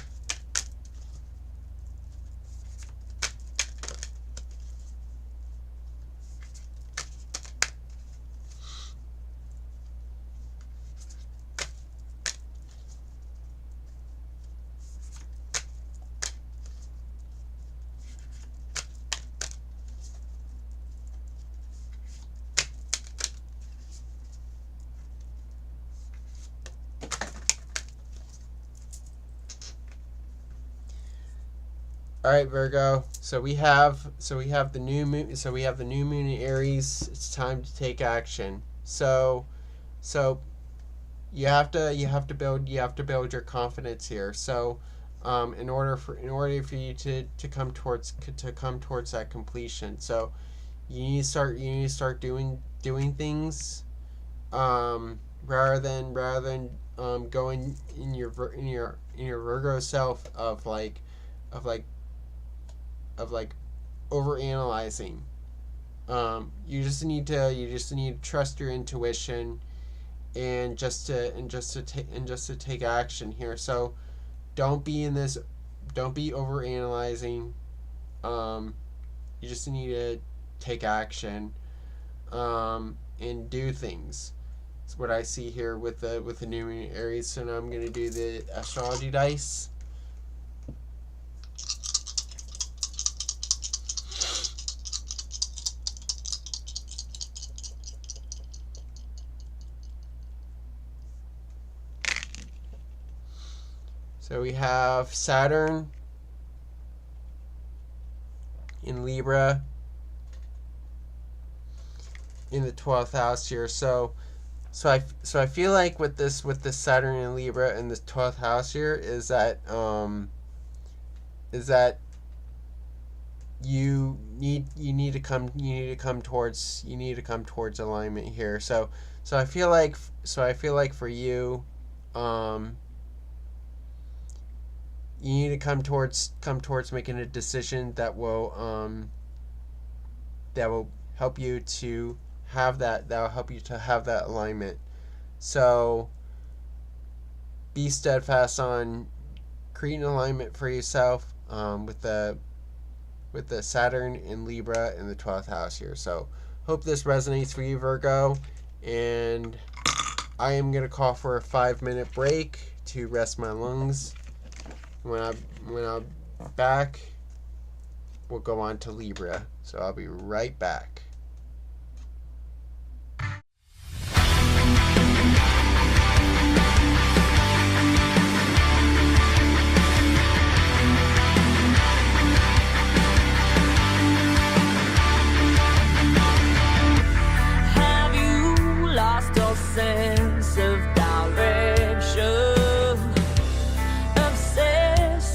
S1: All right, Virgo. So we have the new moon. So we have the new moon in Aries. It's time to take action. So you have to build your confidence here. So in order for you to come towards that completion. So you need to start doing things, rather than going in your Virgo self of over analyzing. You just need to trust your intuition, and just to take action here. So don't be over analyzing. You just need to take action, and do things. That's what I see here with the new moon in Aries. So now I'm going to do the astrology dice. So we have Saturn in Libra in the 12th house here. So I feel like with this Saturn in Libra in the 12th house here is that you need to come towards alignment here. So I feel like for you, you need to come towards making a decision that will help you to have that alignment. So be steadfast on creating alignment for yourself, with the Saturn in Libra in the 12th house here. So hope this resonates for you, Virgo, and I am going to call for a 5-minute break to rest my lungs. When I'm back, we'll go on to Libra. So I'll be right back.
S2: Have you lost your sense of direction?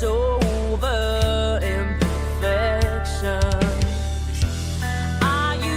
S2: Over imperfection. Are you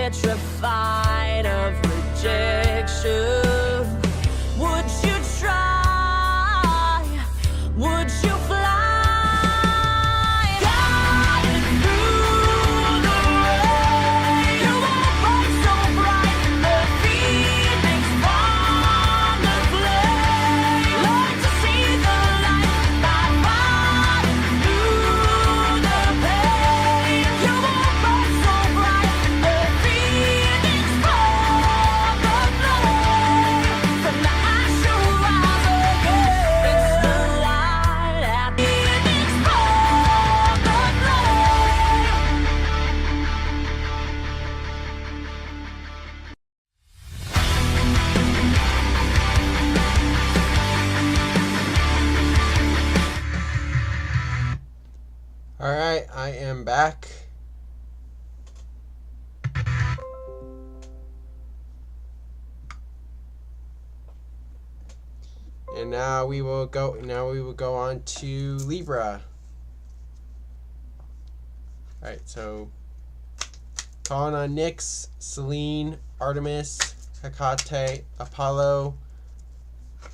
S2: petrified of rejection. Would you try? Would you fly? Guided through the rain, you won't burn so bright, a phoenix from the flame. Learn to see the light by fighting through the pain. You won't burn so bright, a phoenix from the flame. From the ash you rise again. It's the light at the phoenix from the flame.
S1: Alright, I am back. And now we will go on to Libra. Alright, so calling on Nyx, Selene, Artemis, Hecate, Apollo,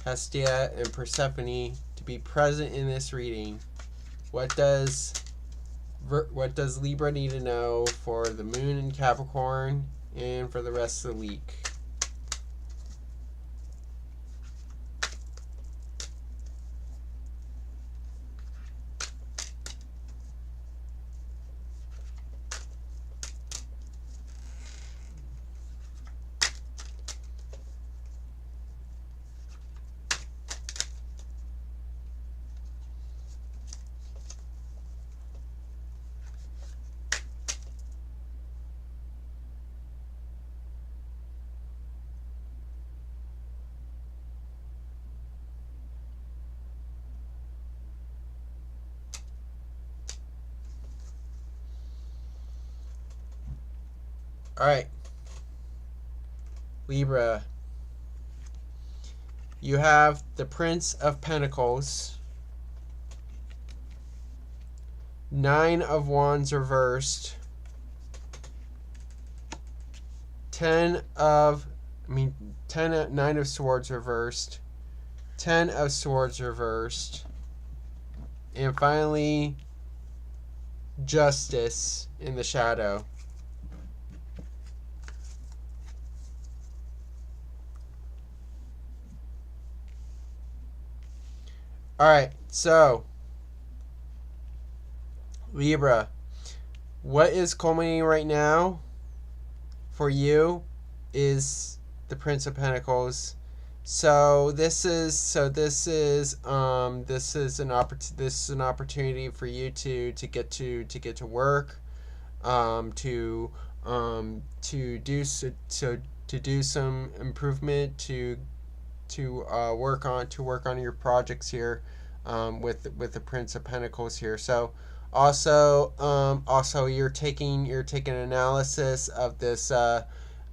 S1: Hestia, and Persephone to be present in this reading. What does Libra need to know for the moon in Capricorn and for the rest of the week? Alright, Libra, you have the Prince of Pentacles, Nine of Wands reversed, Nine of Swords reversed, 10 of Swords reversed, and finally Justice in the shadow. Alright, so Libra, what is culminating right now for you is the Prince of Pentacles. So this is an opportunity for you to get to work, to do some improvement, to work on your projects here, with the Prince of Pentacles here. So also you're taking analysis of this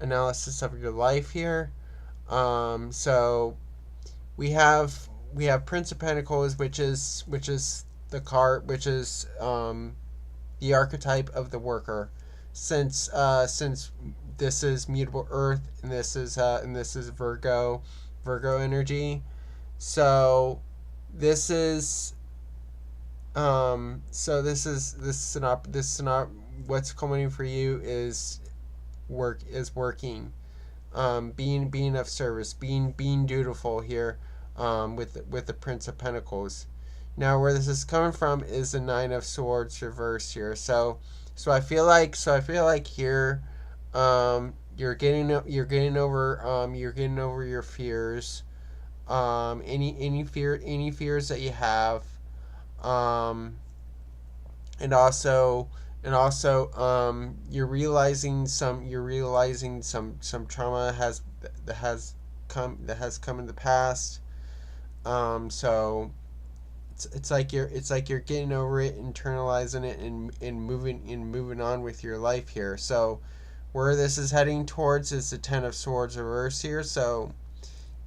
S1: analysis of your life here. So we have Prince of Pentacles, which is the card, which is the archetype of the worker, since this is mutable Earth and this is Virgo energy. So this is what's coming for you is working, being of service, being dutiful here, with the Prince of Pentacles. Now where this is coming from is the Nine of Swords reversed here. So I feel like here, you're getting over your fears, any fears that you have, and also you're realizing some trauma that has come in the past. So it's like you're getting over it, internalizing it, and moving on with your life here. So where this is heading towards is the Ten of Swords reverse here. So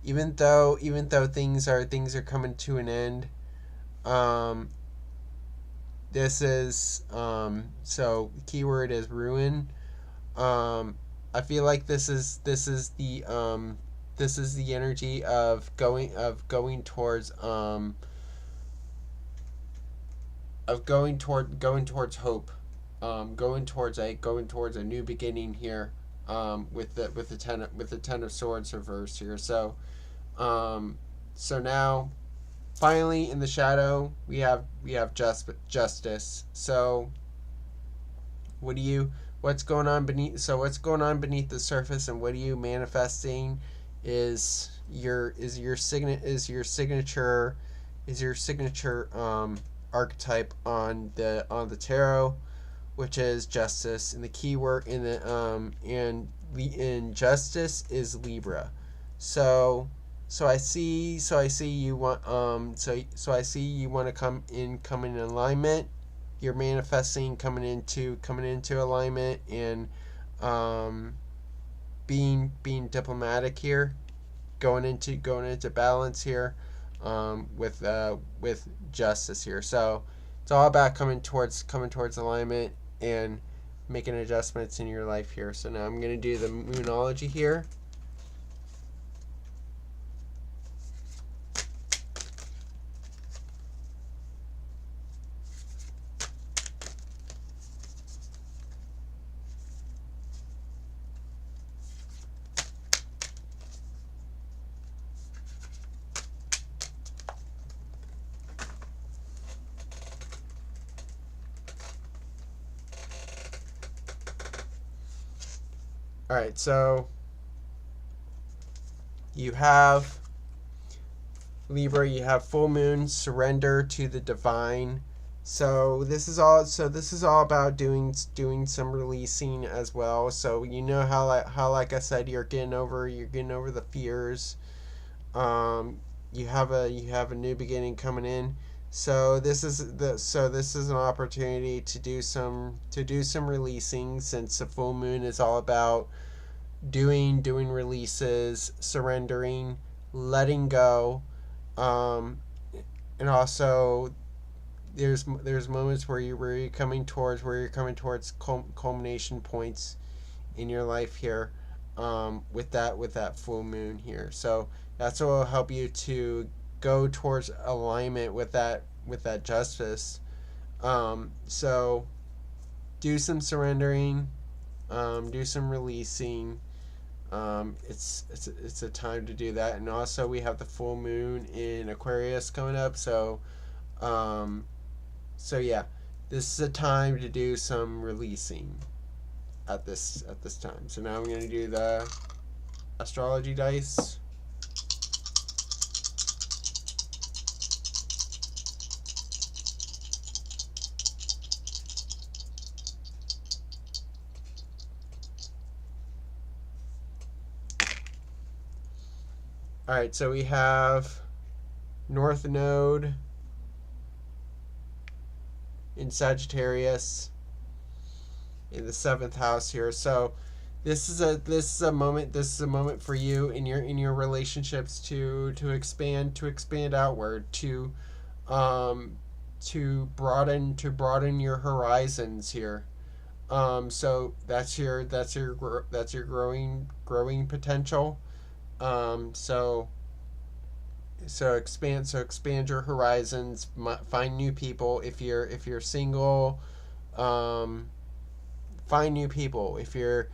S1: even though things are coming to an end, this is so keyword is ruin. I feel like this is the energy of going towards going towards hope, going towards a new beginning here, with the ten of swords reversed here. So so now finally in the shadow we have justice. So what's going on beneath the surface, and what are you manifesting is your signature archetype on the tarot, which is justice, and the keyword in justice is Libra. So I see you want I see you want to come in alignment. You're manifesting coming into alignment, and being diplomatic here, going into balance here, with justice here. So it's all about coming towards alignment and making adjustments in your life here. So now I'm going to do the Moonology here. All right, so you have Libra, you have full moon, surrender to the divine. So this is all about doing some releasing as well. So you know how like I said, you're getting over the fears. You have a new beginning coming in. So this is an opportunity to do some releasing, since the full moon is all about doing releases, surrendering, letting go, and also there's moments where you're coming towards culmination points in your life here, with that full moon here. So that's what will help you to go towards alignment with that justice. So do some surrendering, do some releasing. It's a time to do that. And also we have the full moon in Aquarius coming up. So yeah, this is a time to do some releasing at this time. So now I'm going to do the astrology dice. All right, so we have North Node in Sagittarius in the 7th house here. So this is a moment for you in your relationships to expand outward, to broaden your horizons here. So that's your growing potential. So expand your horizons, find new people. If you're single, find new people. If you're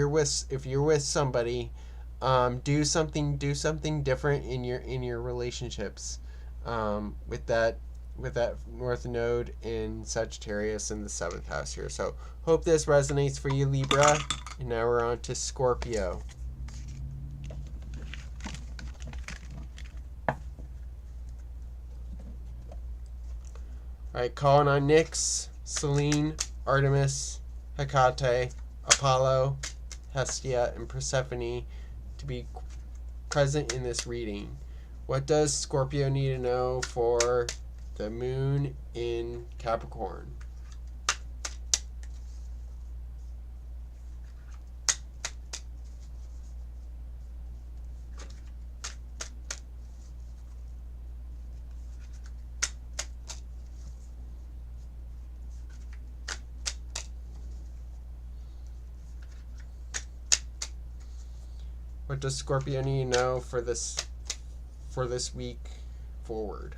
S1: with somebody, do something different in your relationships, with that North Node in Sagittarius in the 7th house here. So hope this resonates for you, Libra. And now we're on to Scorpio. Alright, calling on Nyx, Selene, Artemis, Hecate, Apollo, Hestia, and Persephone to be present in this reading. What does Scorpio need to know for the moon in Capricorn? What does Scorpio need to know for this week forward?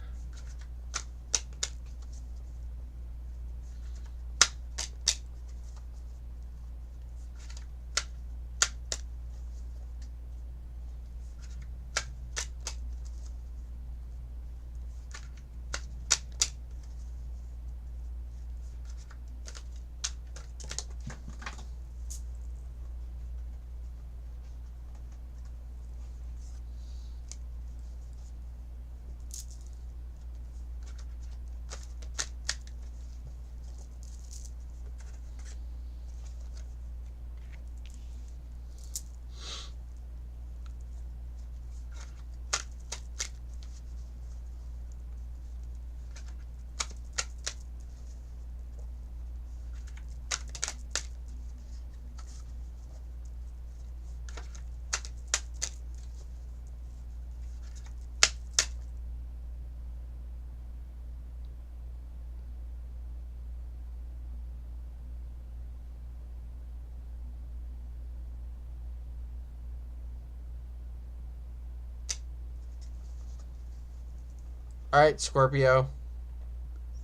S1: All right, Scorpio.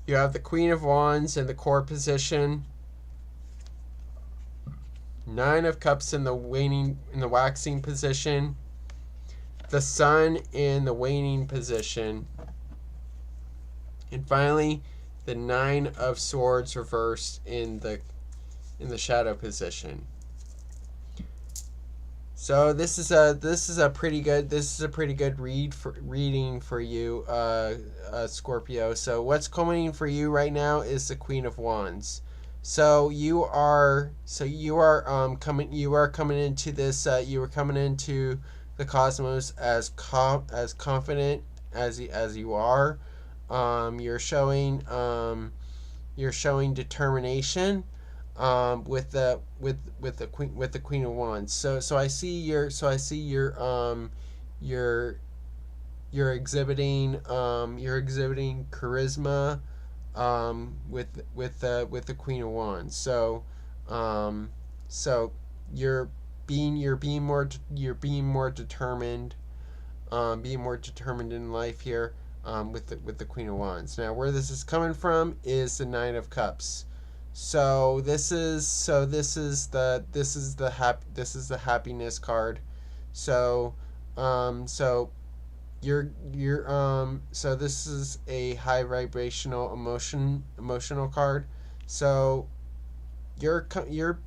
S1: You have the Queen of Wands in the core position. Nine of Cups in the waxing position. The Sun in the waning position. And finally, the Nine of Swords reversed in the shadow position. So this is a pretty good reading for you, Scorpio. So what's coming for you right now is the Queen of Wands. So you are coming into this. You are coming into the cosmos as confident as you are. You're showing determination. With the Queen of Wands. So I see you're exhibiting charisma with the Queen of Wands. So you're being more determined, being more determined in life here, with the Queen of Wands. Now, where this is coming from is the Nine of Cups. So this is the happiness card. So so this is a high vibrational emotional card. So you're coming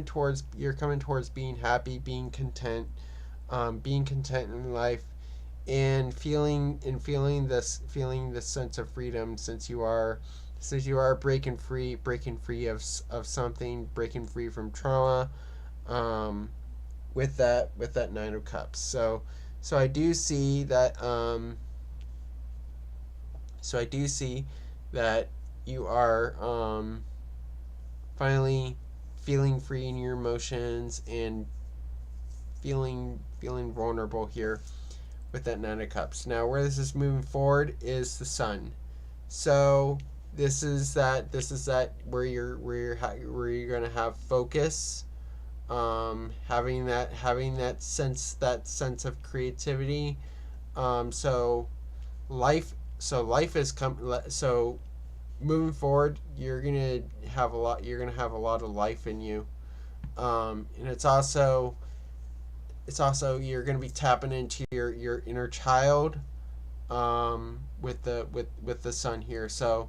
S1: towards being happy, being content in life, and feeling this sense of freedom, since you are breaking free of something, breaking free from trauma, with that Nine of Cups. So I do see that you are finally feeling free in your emotions and feeling vulnerable here with that Nine of Cups. Now, where this is moving forward is the Sun. So this is that where you're gonna have focus, having that sense of creativity. So life is so moving forward, you're gonna have a lot of life in you, and it's also you're gonna be tapping into your inner child, with the Sun here. So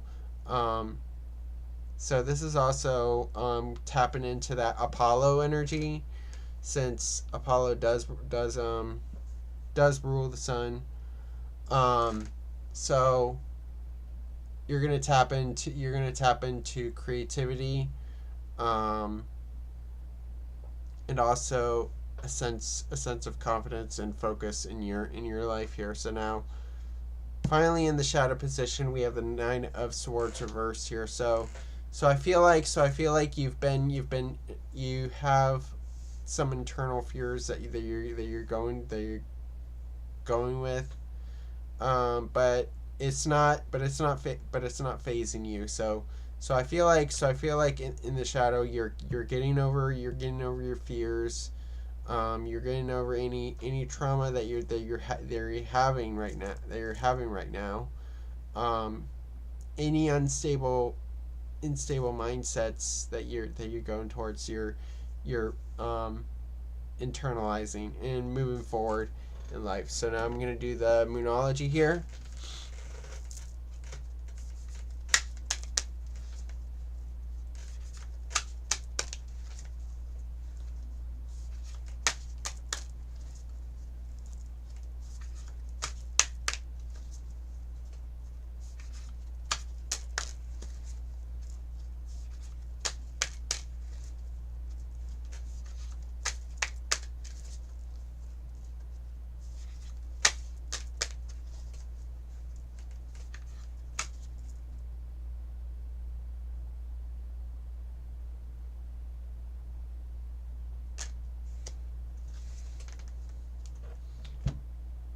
S1: this is also tapping into that Apollo energy, since Apollo does rule the Sun. So you're gonna tap into creativity, and also a sense of confidence and focus in your life here. So now, finally, in the shadow position, we have the Nine of Swords reversed here. So I feel like you have some internal fears that you're going with, but it's not phasing you. So I feel like in the shadow, you're getting over your fears. You're getting over any trauma that you're having right now. Any unstable mindsets that you're going towards, you're internalizing and moving forward in life. So now I'm going to do the Moonology here.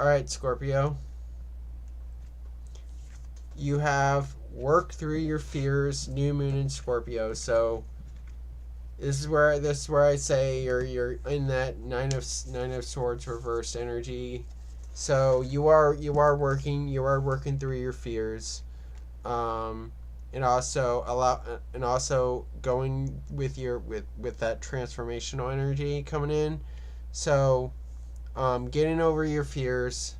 S1: Alright, Scorpio. You have work through your fears, new moon in Scorpio. So this is where I say you're in that nine of swords reversed energy. So you are working through your fears. And also going with with that transformational energy coming in. So getting over your fears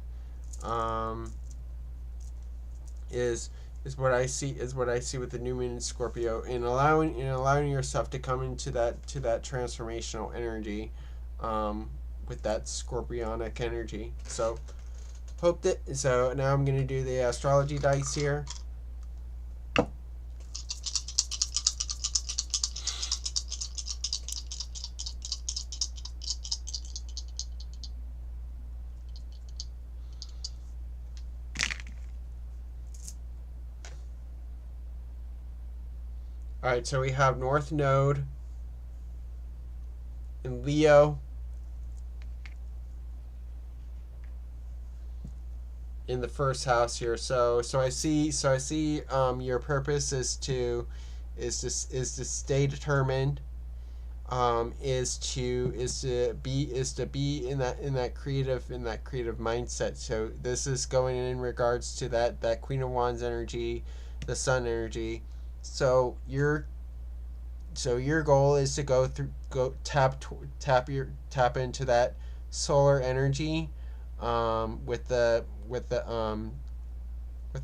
S1: is what I see with the new moon in Scorpio, and allowing yourself to come into that transformational energy with that scorpionic energy. So now I'm going to do the astrology dice here. Alright, so we have North Node in Leo in the first house here. So I see your purpose is to stay determined, is to be in that creative mindset. So this is going in regards to that Queen of Wands energy, the Sun energy. So your goal is to tap into that solar energy with the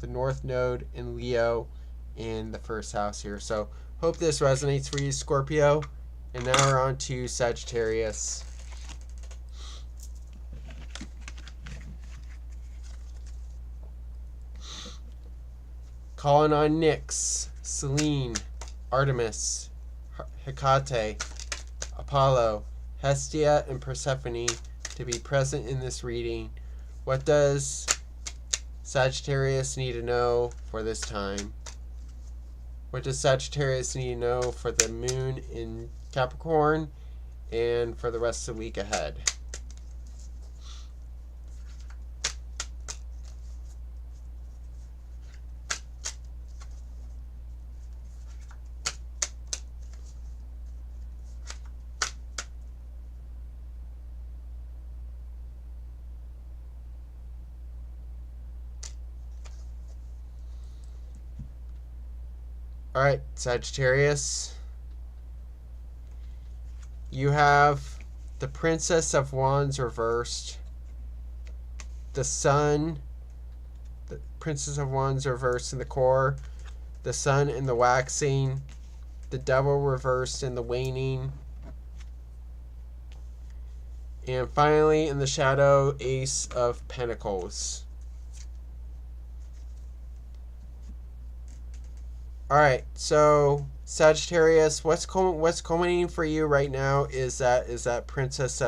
S1: North Node in Leo in the first house here. So hope this resonates for you, Scorpio. And now we're on to Sagittarius. Calling on Nyx, Selene, Artemis, Hecate, Apollo, Hestia, and Persephone to be present in this reading. What does Sagittarius need to know for this time? What does Sagittarius need to know for the moon in Capricorn and for the rest of the week ahead? Alright, Sagittarius. You have the Princess of Wands reversed, the Sun, the Princess of Wands reversed in the core, the Sun in the waxing, the Devil reversed in the waning, and finally in the shadow, Ace of Pentacles. Alright, so Sagittarius, what's culminating for you right now is that Princess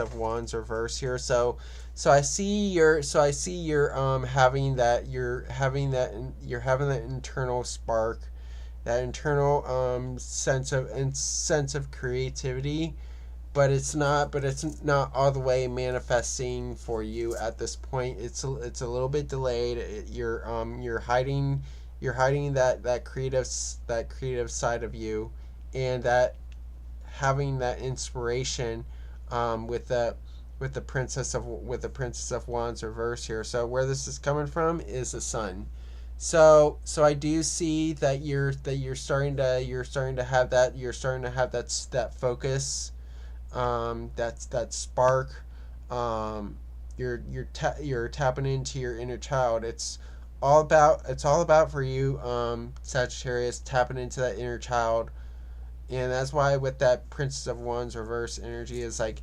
S1: of Wands reverse here. So I see you're having that internal spark, that internal sense of creativity, but it's not all the way manifesting for you at this point. It's a little bit delayed. You're hiding that creative side of you, and that having that inspiration with the Princess of Wands reverse here. So where this is coming from is the Sun. So I do see that you're starting to have that focus, that spark. You're tapping into your inner child. It's all about for you, Sagittarius, tapping into that inner child. And that's why with that Princess of Wands reverse energy is like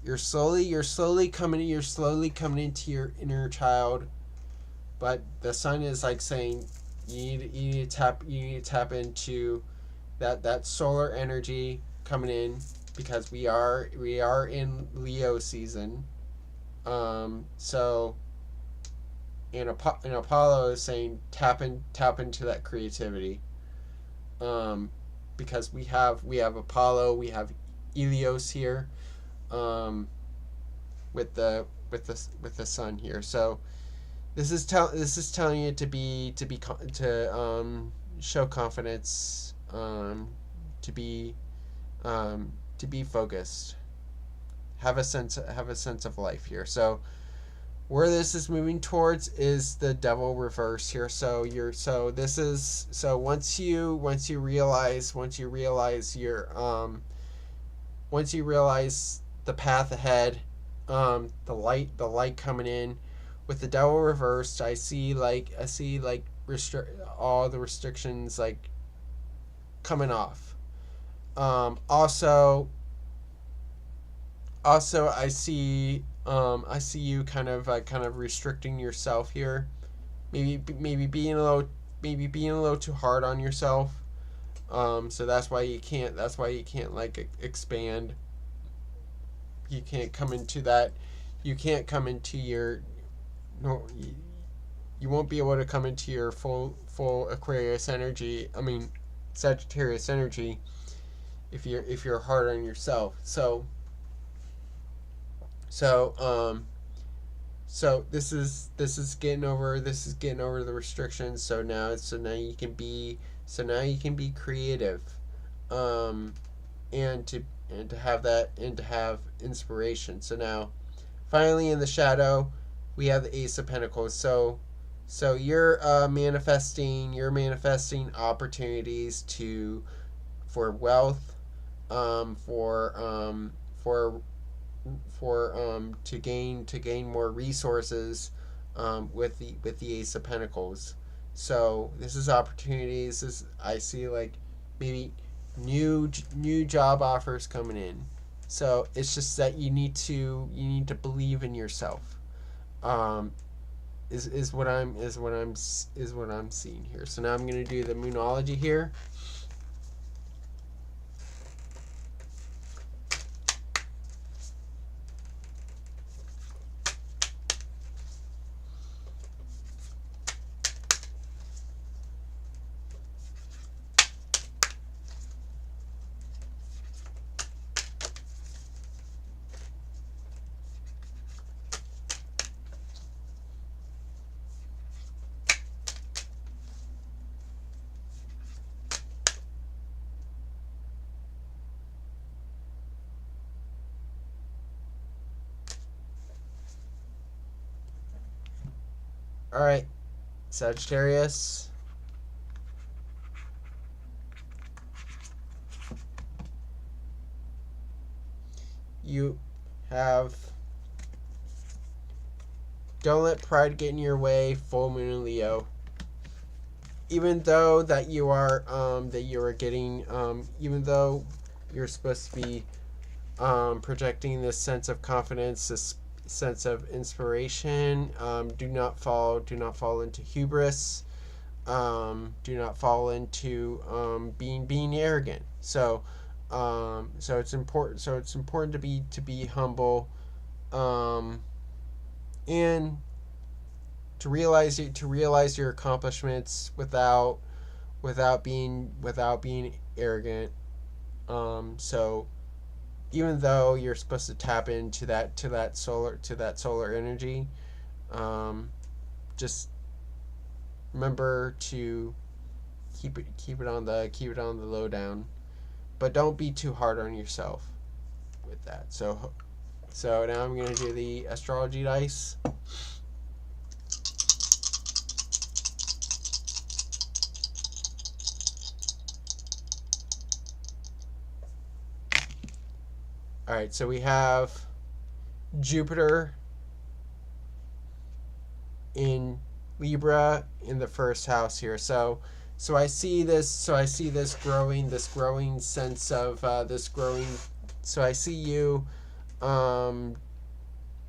S1: you're slowly coming into your inner child, but the Sun is like saying you need to tap into that solar energy coming in, because we are in Leo season. So and Apollo is saying tap into that creativity. Because we have Apollo, we have Helios here, with the Sun here. So this is telling you to show confidence, to be focused, have a sense of life here. So where this is moving towards is the Devil reverse here. So once you realize the path ahead, the light coming in with the Devil reversed, I see all the restrictions like coming off. Also I see you kind of restricting yourself here, maybe being a little too hard on yourself. So that's why you can't like expand. You can't come into that. You can't come into your no. You won't be able to come into your full Aquarius energy. I mean, Sagittarius energy if you're hard on yourself. So this is getting over the restrictions. So now you can be creative, and to have inspiration. So now, finally, in the shadow, we have the Ace of Pentacles. So you're manifesting opportunities for wealth, to gain more resources, with the Ace of Pentacles. So this is opportunities. I see like maybe new job offers coming in. So it's just that you need to believe in yourself. Is what I'm seeing here. So now I'm gonna do the Moonology here. All right, Sagittarius. You have don't let pride get in your way. Full moon in Leo. Even though that you are getting, even though you're supposed to be projecting this sense of confidence, this sense of inspiration, do not fall into hubris. Do not fall into being arrogant. So it's important. So it's important to be humble, and to realize your accomplishments without being arrogant. So even though you're supposed to tap into that solar energy, just remember to keep it on the low down, but don't be too hard on yourself. with that. So now I'm going to do the astrology dice. All right, so we have Jupiter in Libra in the first house here. So I see this. So I see this growing sense of this growing. So I see you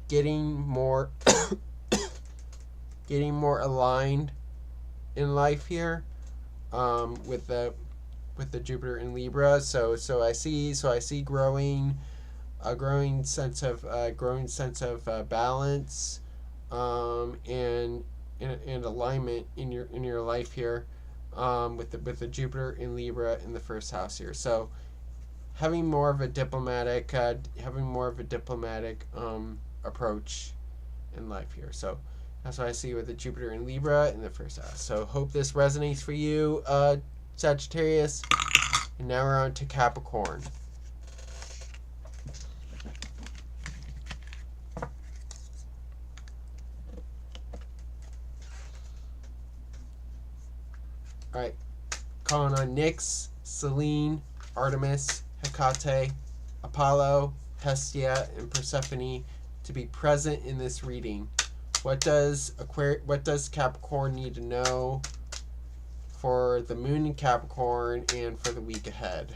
S1: getting more getting more aligned in life here with the Jupiter in Libra. So I see growing a growing sense of balance and alignment in your life here with the Jupiter in Libra in the first house here. So having more of a diplomatic approach in life here. So that's what I see with the Jupiter in Libra in the first house. So hope this resonates for you, Sagittarius. And now we're on to Capricorn. All right, calling on Nyx, Selene, Artemis, Hecate, Apollo, Hestia, and Persephone to be present in this reading. What does Capricorn need to know for the moon in Capricorn and for the week ahead?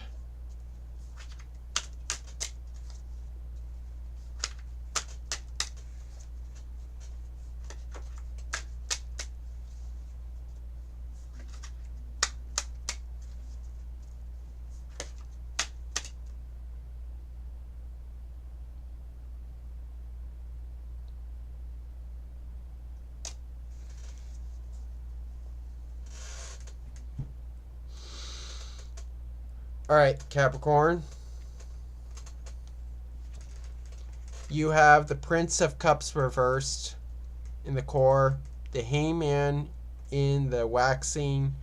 S1: All right, Capricorn. You have the Prince of Cups reversed in the core, the Hangman in the waxing,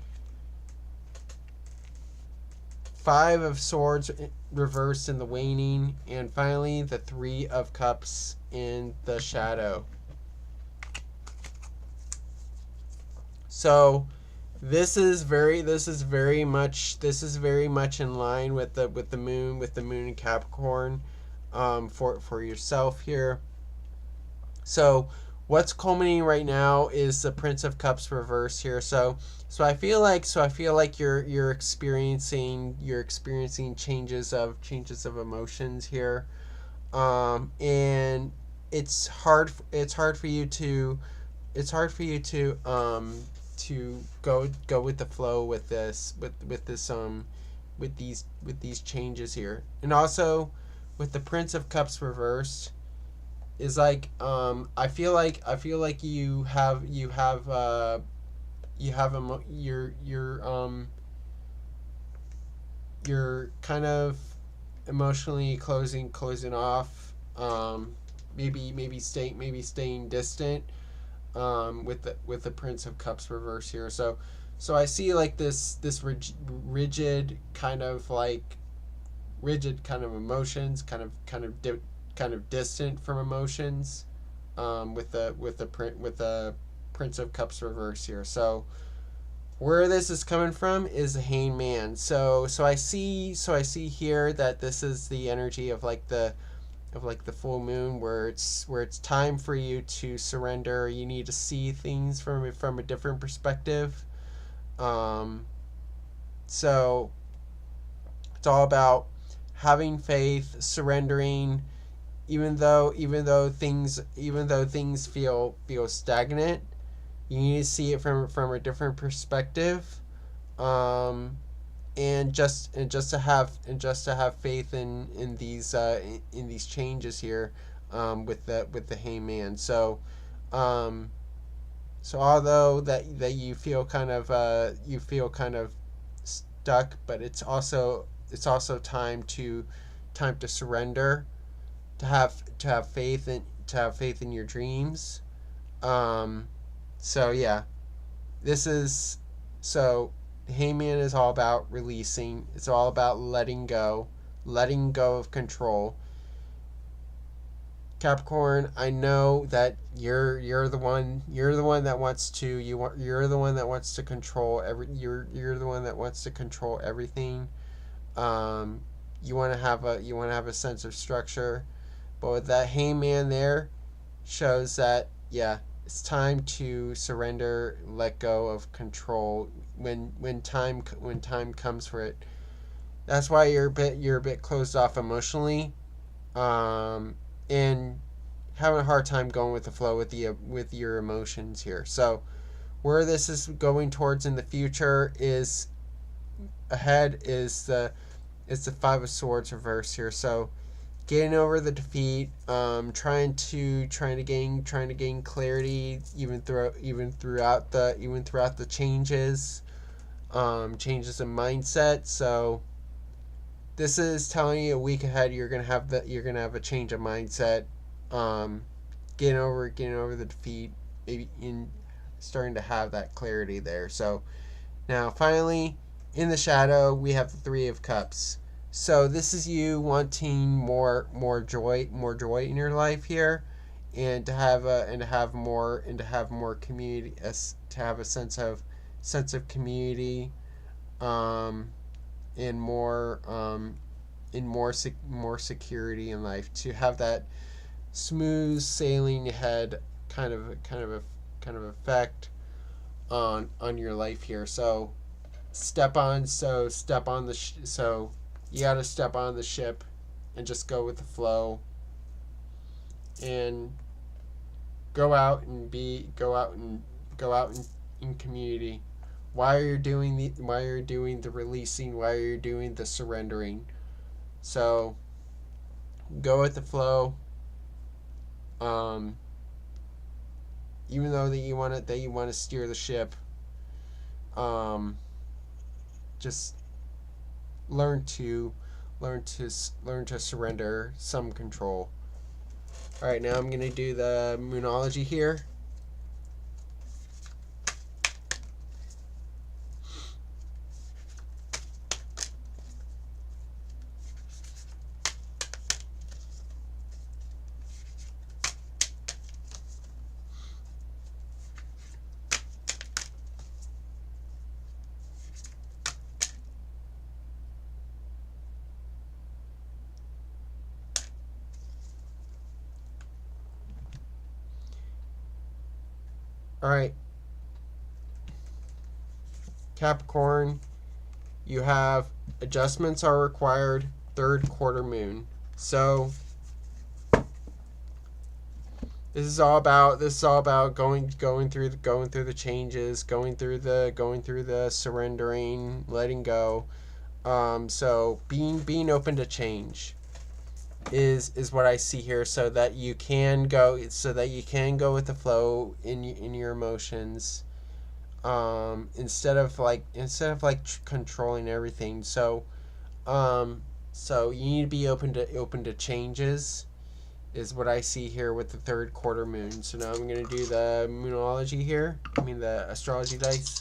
S1: Five of Swords reversed in the waning, and finally the Three of Cups in the shadow. So this is very much in line with the moon in Capricorn for yourself here. So what's culminating right now is the Prince of Cups reverse here. So I feel like you're experiencing changes of emotions here, and it's hard for you to go with the flow with these changes here. And also with the Prince of Cups reversed is like I feel like you're kind of emotionally closing off, maybe staying distant with the Prince of Cups reverse here. So I see like this rigid kind of emotions, kind of distant from emotions, with the Prince of Cups reverse here. So where this is coming from is the Hangman. So I see here that this is the energy of the full moon, where it's time for you to surrender. You need to see things from a different perspective. So it's all about having faith, surrendering, even though things feel stagnant. You need to see it from a different perspective, and just to have faith in these changes here, with the Hangman. So although that you feel kind of stuck, but it's also time to surrender, to have faith in your dreams. So yeah, Hangman is all about releasing. It's all about letting go of control. Capricorn, I know that you're the one that wants to you're the one that wants to control you're the one that wants to control everything. You want to have a sense of structure, but with that hangman there shows that, yeah, it's time to surrender, let go of control when time comes for it. That's why you're a bit closed off emotionally, and having a hard time going with the flow with your emotions here. So where this is going towards in the future is ahead is the Five of Swords reverse here. So getting over the defeat, trying to gain clarity even throughout the changes, changes in mindset. So this is telling you a week ahead you're gonna have a change of mindset, getting over the defeat, maybe in starting to have that clarity there. So now finally in the shadow we have the Three of Cups. So this is you wanting more joy in your life here, and to have more community, to have a sense of community, and more security in life, to have that smooth sailing ahead kind of effect on your life here. So you got to step on the ship and just go with the flow, and go out in community. Why are you doing the releasing? Why are you doing the surrendering? So go with the flow. Even though that you want to steer the ship, just learn to surrender some control. All right, now I'm gonna do the Moonology here. All right, Capricorn, you have adjustments are required, third quarter moon. So this is all about going through the changes, going through the surrendering, letting go. So being open to change is what I see here, so that you can go with the flow in your emotions, instead of controlling everything. So you need to be open to changes, is what I see here with the third quarter moon. So now I'm going to do the Moonology here. The astrology dice.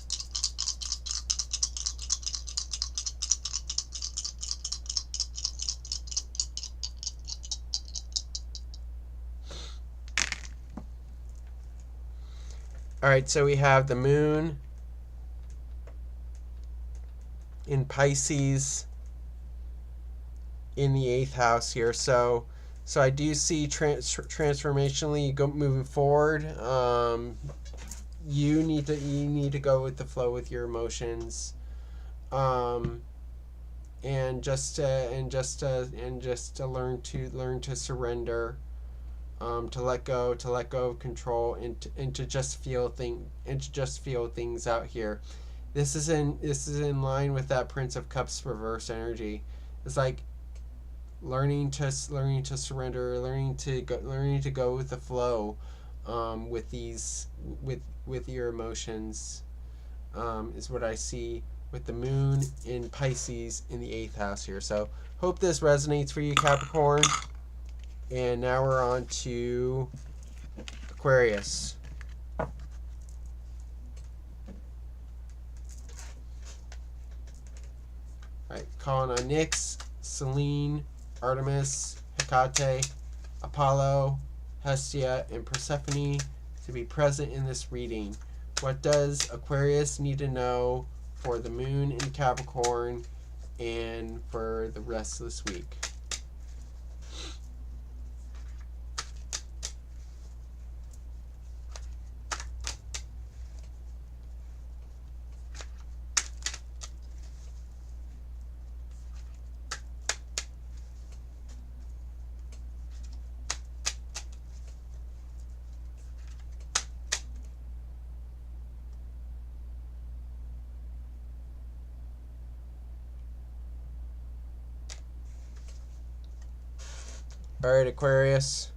S1: All right, so we have the moon in Pisces in the 8th house here. So I do see transformationally moving forward. You need to go with the flow with your emotions, and just to learn to surrender, to let go of control, and to just feel things out here. This is in line with that Prince of Cups reverse energy. It's like learning to surrender, learning to go with the flow, with your emotions, is what I see with the moon in Pisces in the 8th house here. So hope this resonates for you, Capricorn. And now we're on to Aquarius. All right, calling on Nyx, Selene, Artemis, Hecate, Apollo, Hestia, and Persephone to be present in this reading. What does Aquarius need to know for the moon in Capricorn and for the rest of this week? All right, Aquarius.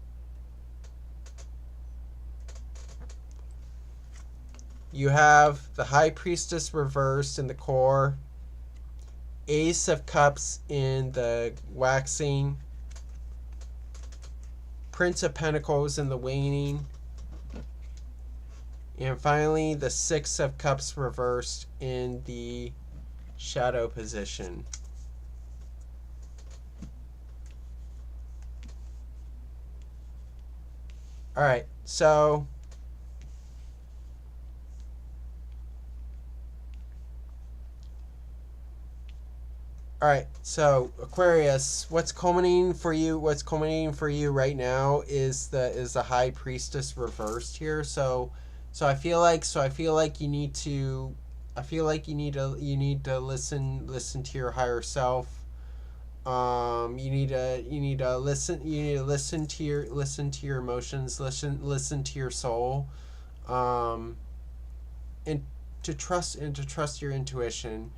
S1: You have the High Priestess reversed in the core, Ace of Cups in the waxing, Prince of Pentacles in the waning, and finally the Six of Cups reversed in the shadow position. All right, so Aquarius, what's culminating for you? What's culminating for you right now is the High Priestess reversed here. So I feel like you need to listen to your higher self. You need to listen to your emotions, listen to your soul, and to trust your intuition.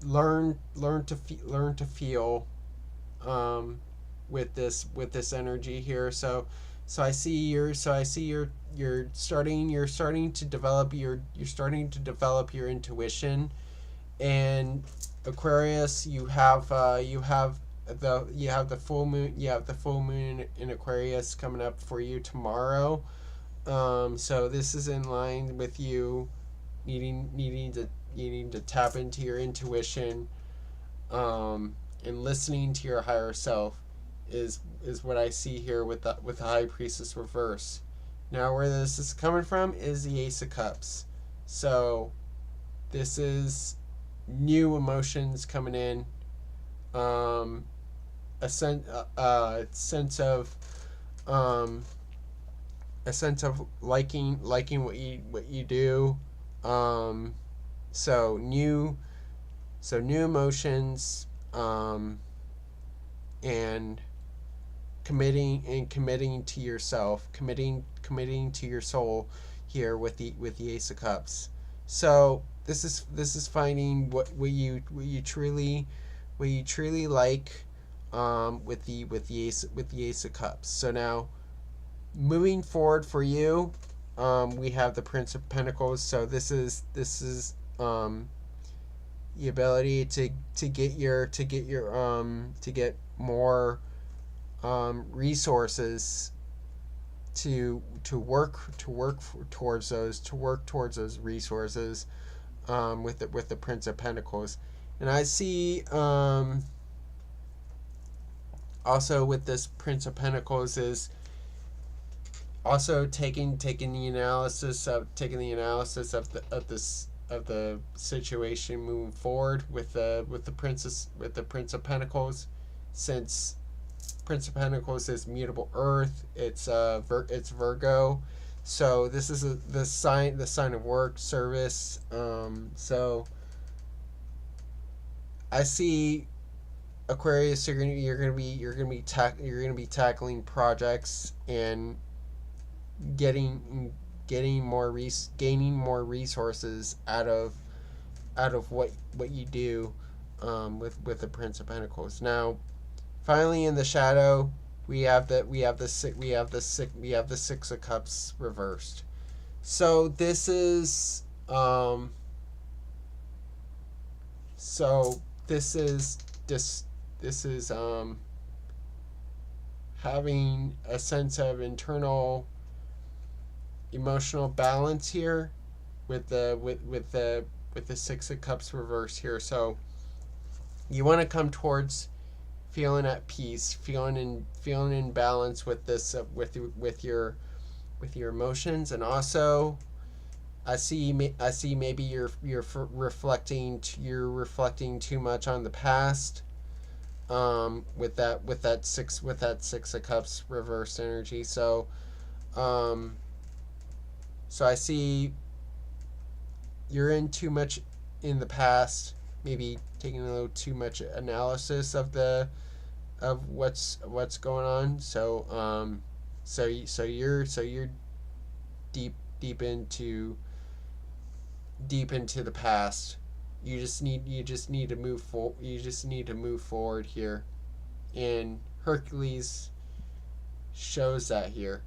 S1: Learn to feel with this energy here. So I see you're starting to develop your intuition. And Aquarius, you have the full moon in Aquarius coming up for you tomorrow. So this is in line with you needing to tap into your intuition, and listening to your higher self is what I see here with the High Priestess reverse. Now, where this is coming from is the Ace of Cups. So this is new emotions coming in, a sense of liking what you do. So new emotions, and committing to yourself, committing to your soul here with the Ace of Cups. So this is finding what you truly like, with the Ace of Cups. So now, moving forward for you, we have the Prince of Pentacles. So this is the ability to get more resources to work towards those resources, with the Prince of Pentacles. And I see, also with this Prince of Pentacles is also taking the analysis of the situation moving forward with the Prince of Pentacles, since Prince of Pentacles is mutable Earth. It's Virgo, so this is the sign of work, service. So I see, Aquarius, you're gonna be tackling projects and gaining more resources out of what you do, with the Prince of Pentacles. Now, finally, in the shadow, we have the Six of Cups reversed. So this is having a sense of internal emotional balance here with the Six of Cups reverse here. So you want to come towards feeling at peace, feeling in balance with this, with your emotions. And also, I see maybe you're reflecting too much on the past, with that six of cups reverse energy. So so I see you're in too much in the past, maybe taking a little too much analysis of what's going on. So you're deep into the past. You just need to move forward here, and Hercules shows that here,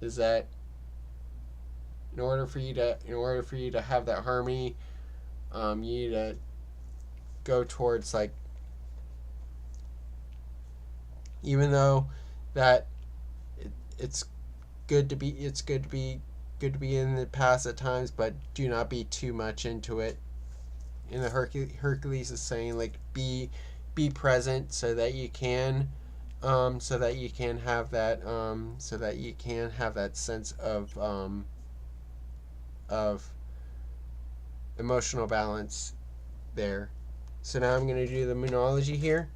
S1: is that in order for you to have that harmony, you need to go towards, like, even though that it's good to be in the past at times, but do not be too much into it. And the Hercules is saying, like, be present so that you can have that sense of emotional balance there. So now I'm going to do the Moonology here.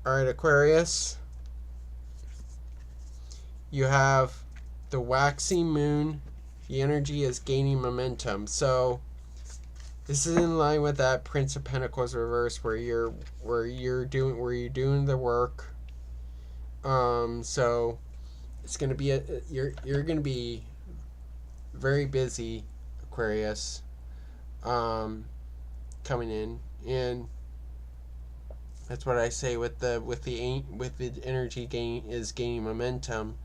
S1: Alright, Aquarius, you have the waxing moon. The energy is gaining momentum. So this is in line with that Prince of Pentacles reverse, where you're doing the work. So it's gonna be you're gonna be very busy, Aquarius, coming in. And that's what I say with the energy gaining momentum.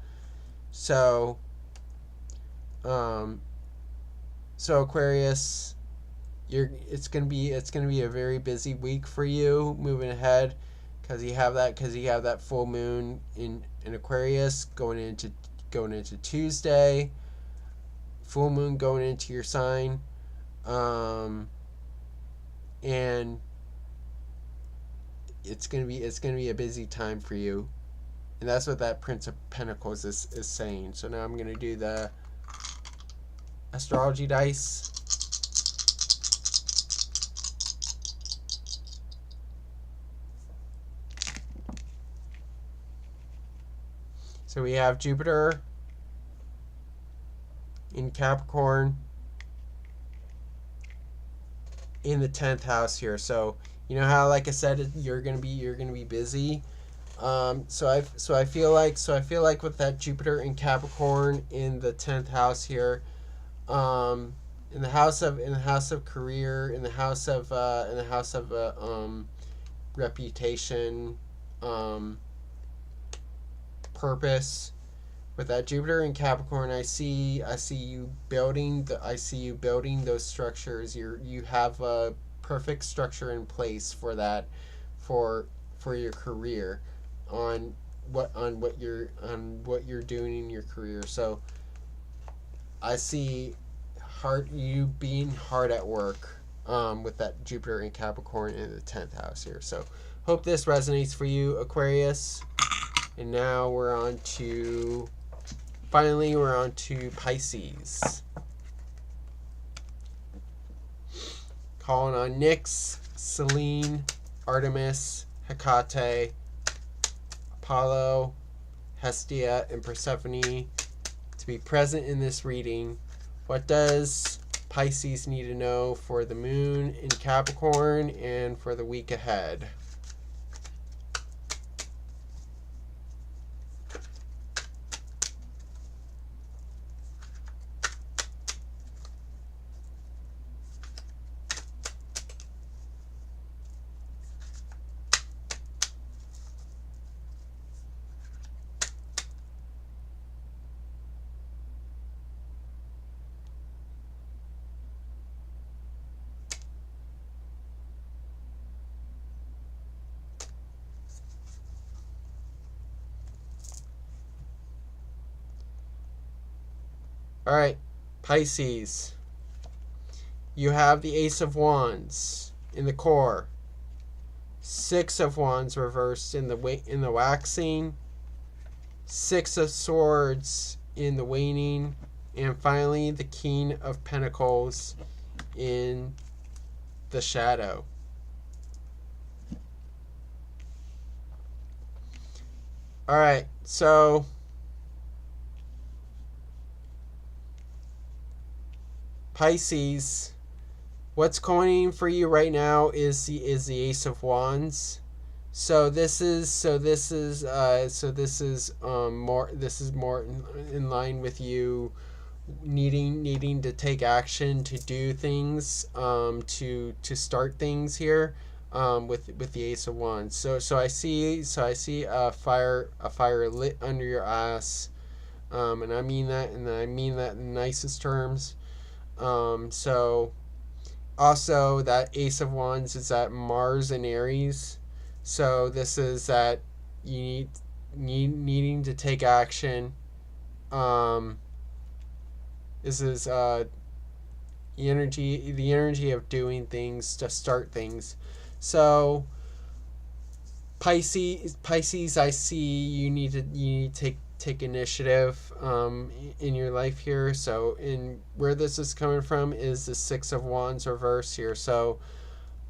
S1: So Aquarius, it's gonna be a very busy week for you moving ahead, because you have that full moon in Aquarius going into Tuesday, full moon going into your sign, and it's gonna be a busy time for you. And that's what that Prince of Pentacles is saying. So now I'm gonna do the astrology dice. So we have Jupiter in Capricorn in the 10th house here. So you know how, like I said, you're gonna be busy. So I feel like with that Jupiter in Capricorn in the 10th house here, in the house of career, in the house of reputation, purpose. With that Jupiter in Capricorn, I see you building those structures. You have a perfect structure in place for that, for your career, on what you're doing in your career. So I see you being hard at work, with that Jupiter in Capricorn in the 10th house here. So hope this resonates for you, Aquarius. And now we're on to Pisces. Calling on Nyx, Selene, Artemis, Hecate, Apollo, Hestia, and Persephone to be present in this reading. What does Pisces need to know for the moon in Capricorn and for the week ahead? All right, Pisces. You have the Ace of Wands in the core, Six of Wands reversed in the waxing, Six of Swords in the waning, and finally the King of Pentacles in the shadow. All right, so Pisces, what's going for you right now is the Ace of Wands. So this is more in line with you needing to take action, to do things, to start things here, with the Ace of Wands. So I see a fire lit under your ass, and I mean that in the nicest terms. So also that Ace of Wands is at Mars and Aries. So this is that you needing to take action. This is the energy of doing things, to start things. So Pisces, I see you need to take initiative in your life here. So in where this is coming from is the Six of Wands reverse here. So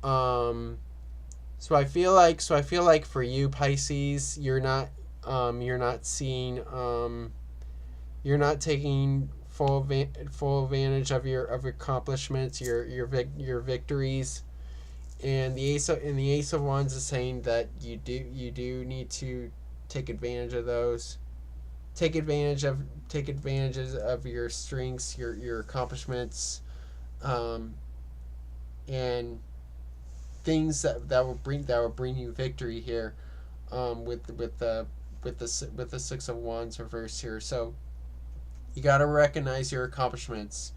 S1: so I feel like for you, Pisces, you're not seeing, you're not taking full advantage of your accomplishments, your victories. And the Ace of Wands is saying that you do need to take advantage of those. Take advantages of your strengths, your accomplishments, and things that will bring you victory here, with the Six of Wands reverse here. So you got to recognize your accomplishments,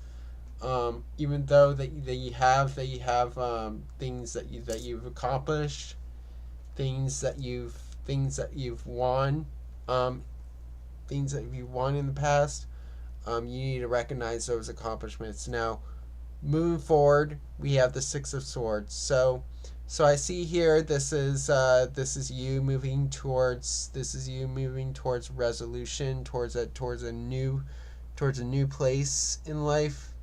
S1: even though that you have things that you've accomplished, things that you've won, things that you've won in the past. You need to recognize those accomplishments. Now, moving forward, we have the Six of Swords. So I see here this is you moving towards resolution, towards a new place in life.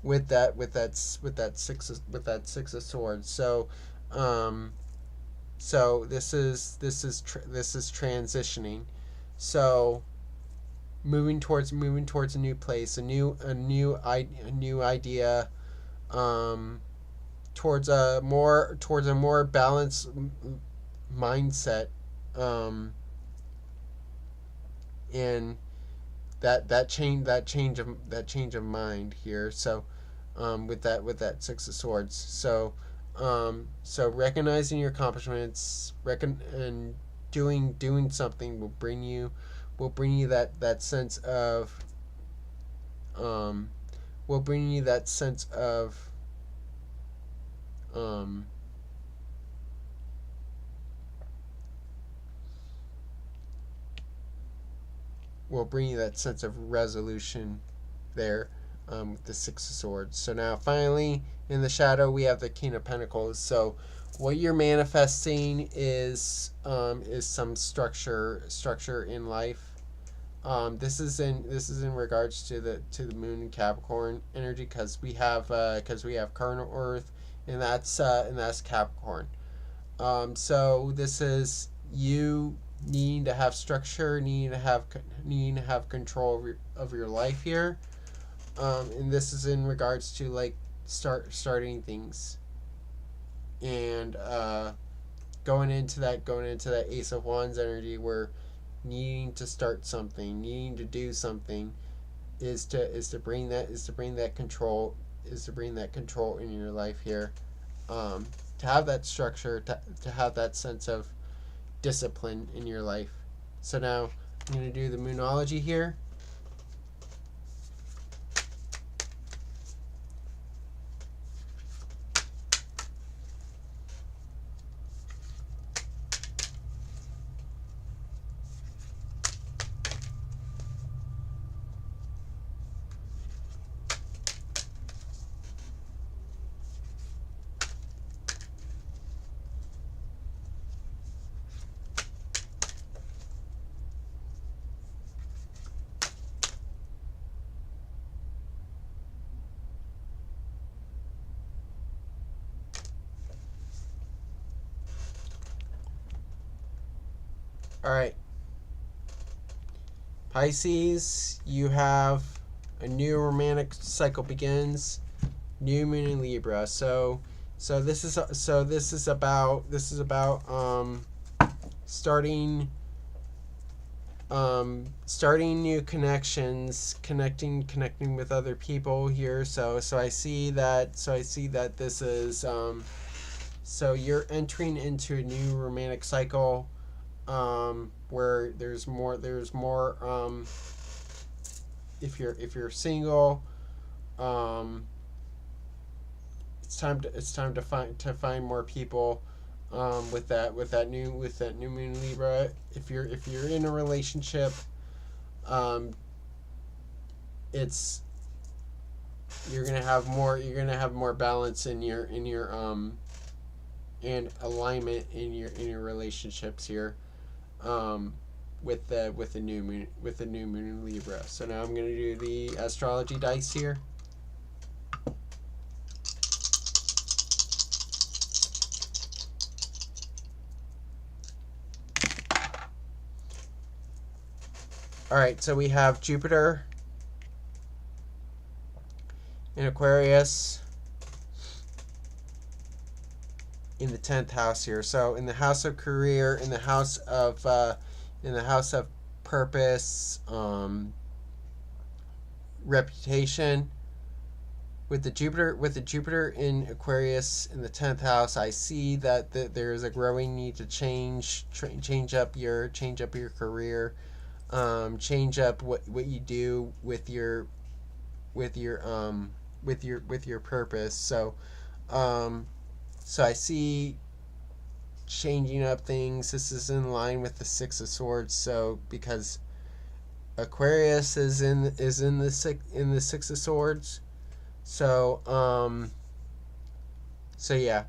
S1: With that Six of Swords. So this is transitioning. So moving towards a new place, a new idea, towards a more balanced mindset, and that change of mind here. So with that Six of Swords. So recognizing your accomplishments, and doing something will bring you that sense of, will bring you that sense of, will bring you that sense of resolution there, with the Six of Swords. So now finally in the shadow we have the King of Pentacles. So what you're manifesting is some structure in life. This is in regards to the moon and Capricorn energy, because we have current Earth, and that's Capricorn. So this is you needing to have structure, needing to have control of your life here. And this is in regards to like starting things, and going into that Ace of Wands energy, where needing to start something, needing to do something, is to bring that control in your life here, to have that structure, to have that sense of discipline in your life. So now I'm going to do the Moonology here. All right. Pisces, you have a new romantic cycle begins. New moon in Libra. So this is about starting new connections, connecting with other people here. So I see that this is so you're entering into a new romantic cycle, where there's more if you're single, it's time to find more people, with that new moon in Libra. If you're in a relationship, it's you're gonna have more balance in your and alignment in your relationships here, with the new moon in Libra. So now I'm gonna do the astrology dice here. All right, so we have Jupiter in Aquarius in the 10th house here. So in the house of career, in the house of purpose, reputation. With the Jupiter in Aquarius in the 10th house, I see that there is a growing need to change up your career, change up what you do with your purpose. So I see changing up things. This is in line with the Six of Swords. So because Aquarius is in the Six of Swords. So yeah,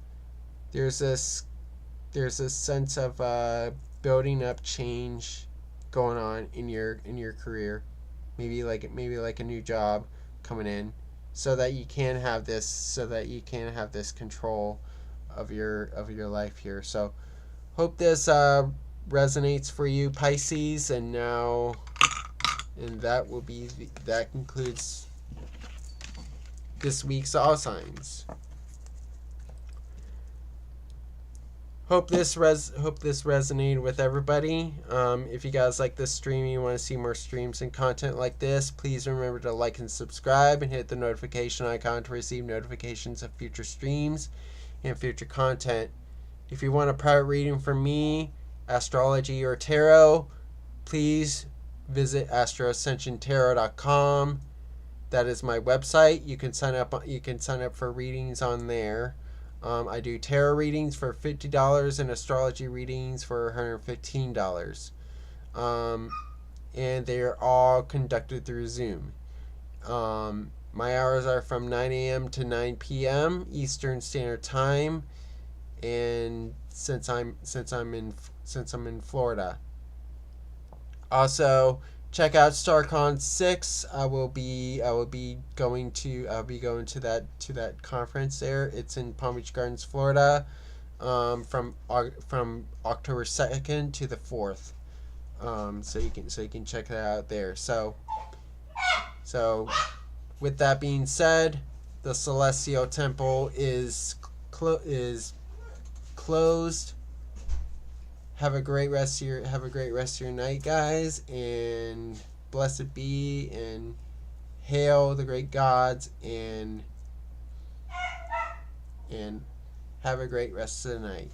S1: there's this sense of building up change going on in your career, maybe like a new job coming in, so that you can have this control of your life here. So hope this resonates for you, Pisces. And that concludes this week's all signs. Hope this resonated with everybody. If you guys like this stream and you want to see more streams and content like this, please remember to like and subscribe and hit the notification icon to receive notifications of future streams and future content. If you want a private reading from me, astrology or tarot, please visit Astro-Ascension-Tarot.com. That is my website. You can sign up for readings on there. I do tarot readings for $50 and astrology readings for $115. And they are all conducted through Zoom. My hours are from 9 a.m. to 9 p.m. Eastern Standard Time, and since I'm in Florida. Also, check out StarCon 6. I will be going to that conference there. It's in Palm Beach Gardens, Florida, from October 2nd to the 4th. So you can check that out there. So with that being said, the Celestial Temple is closed. Have a great rest of your night, guys, and blessed be, and hail the great gods, and have a great rest of the night.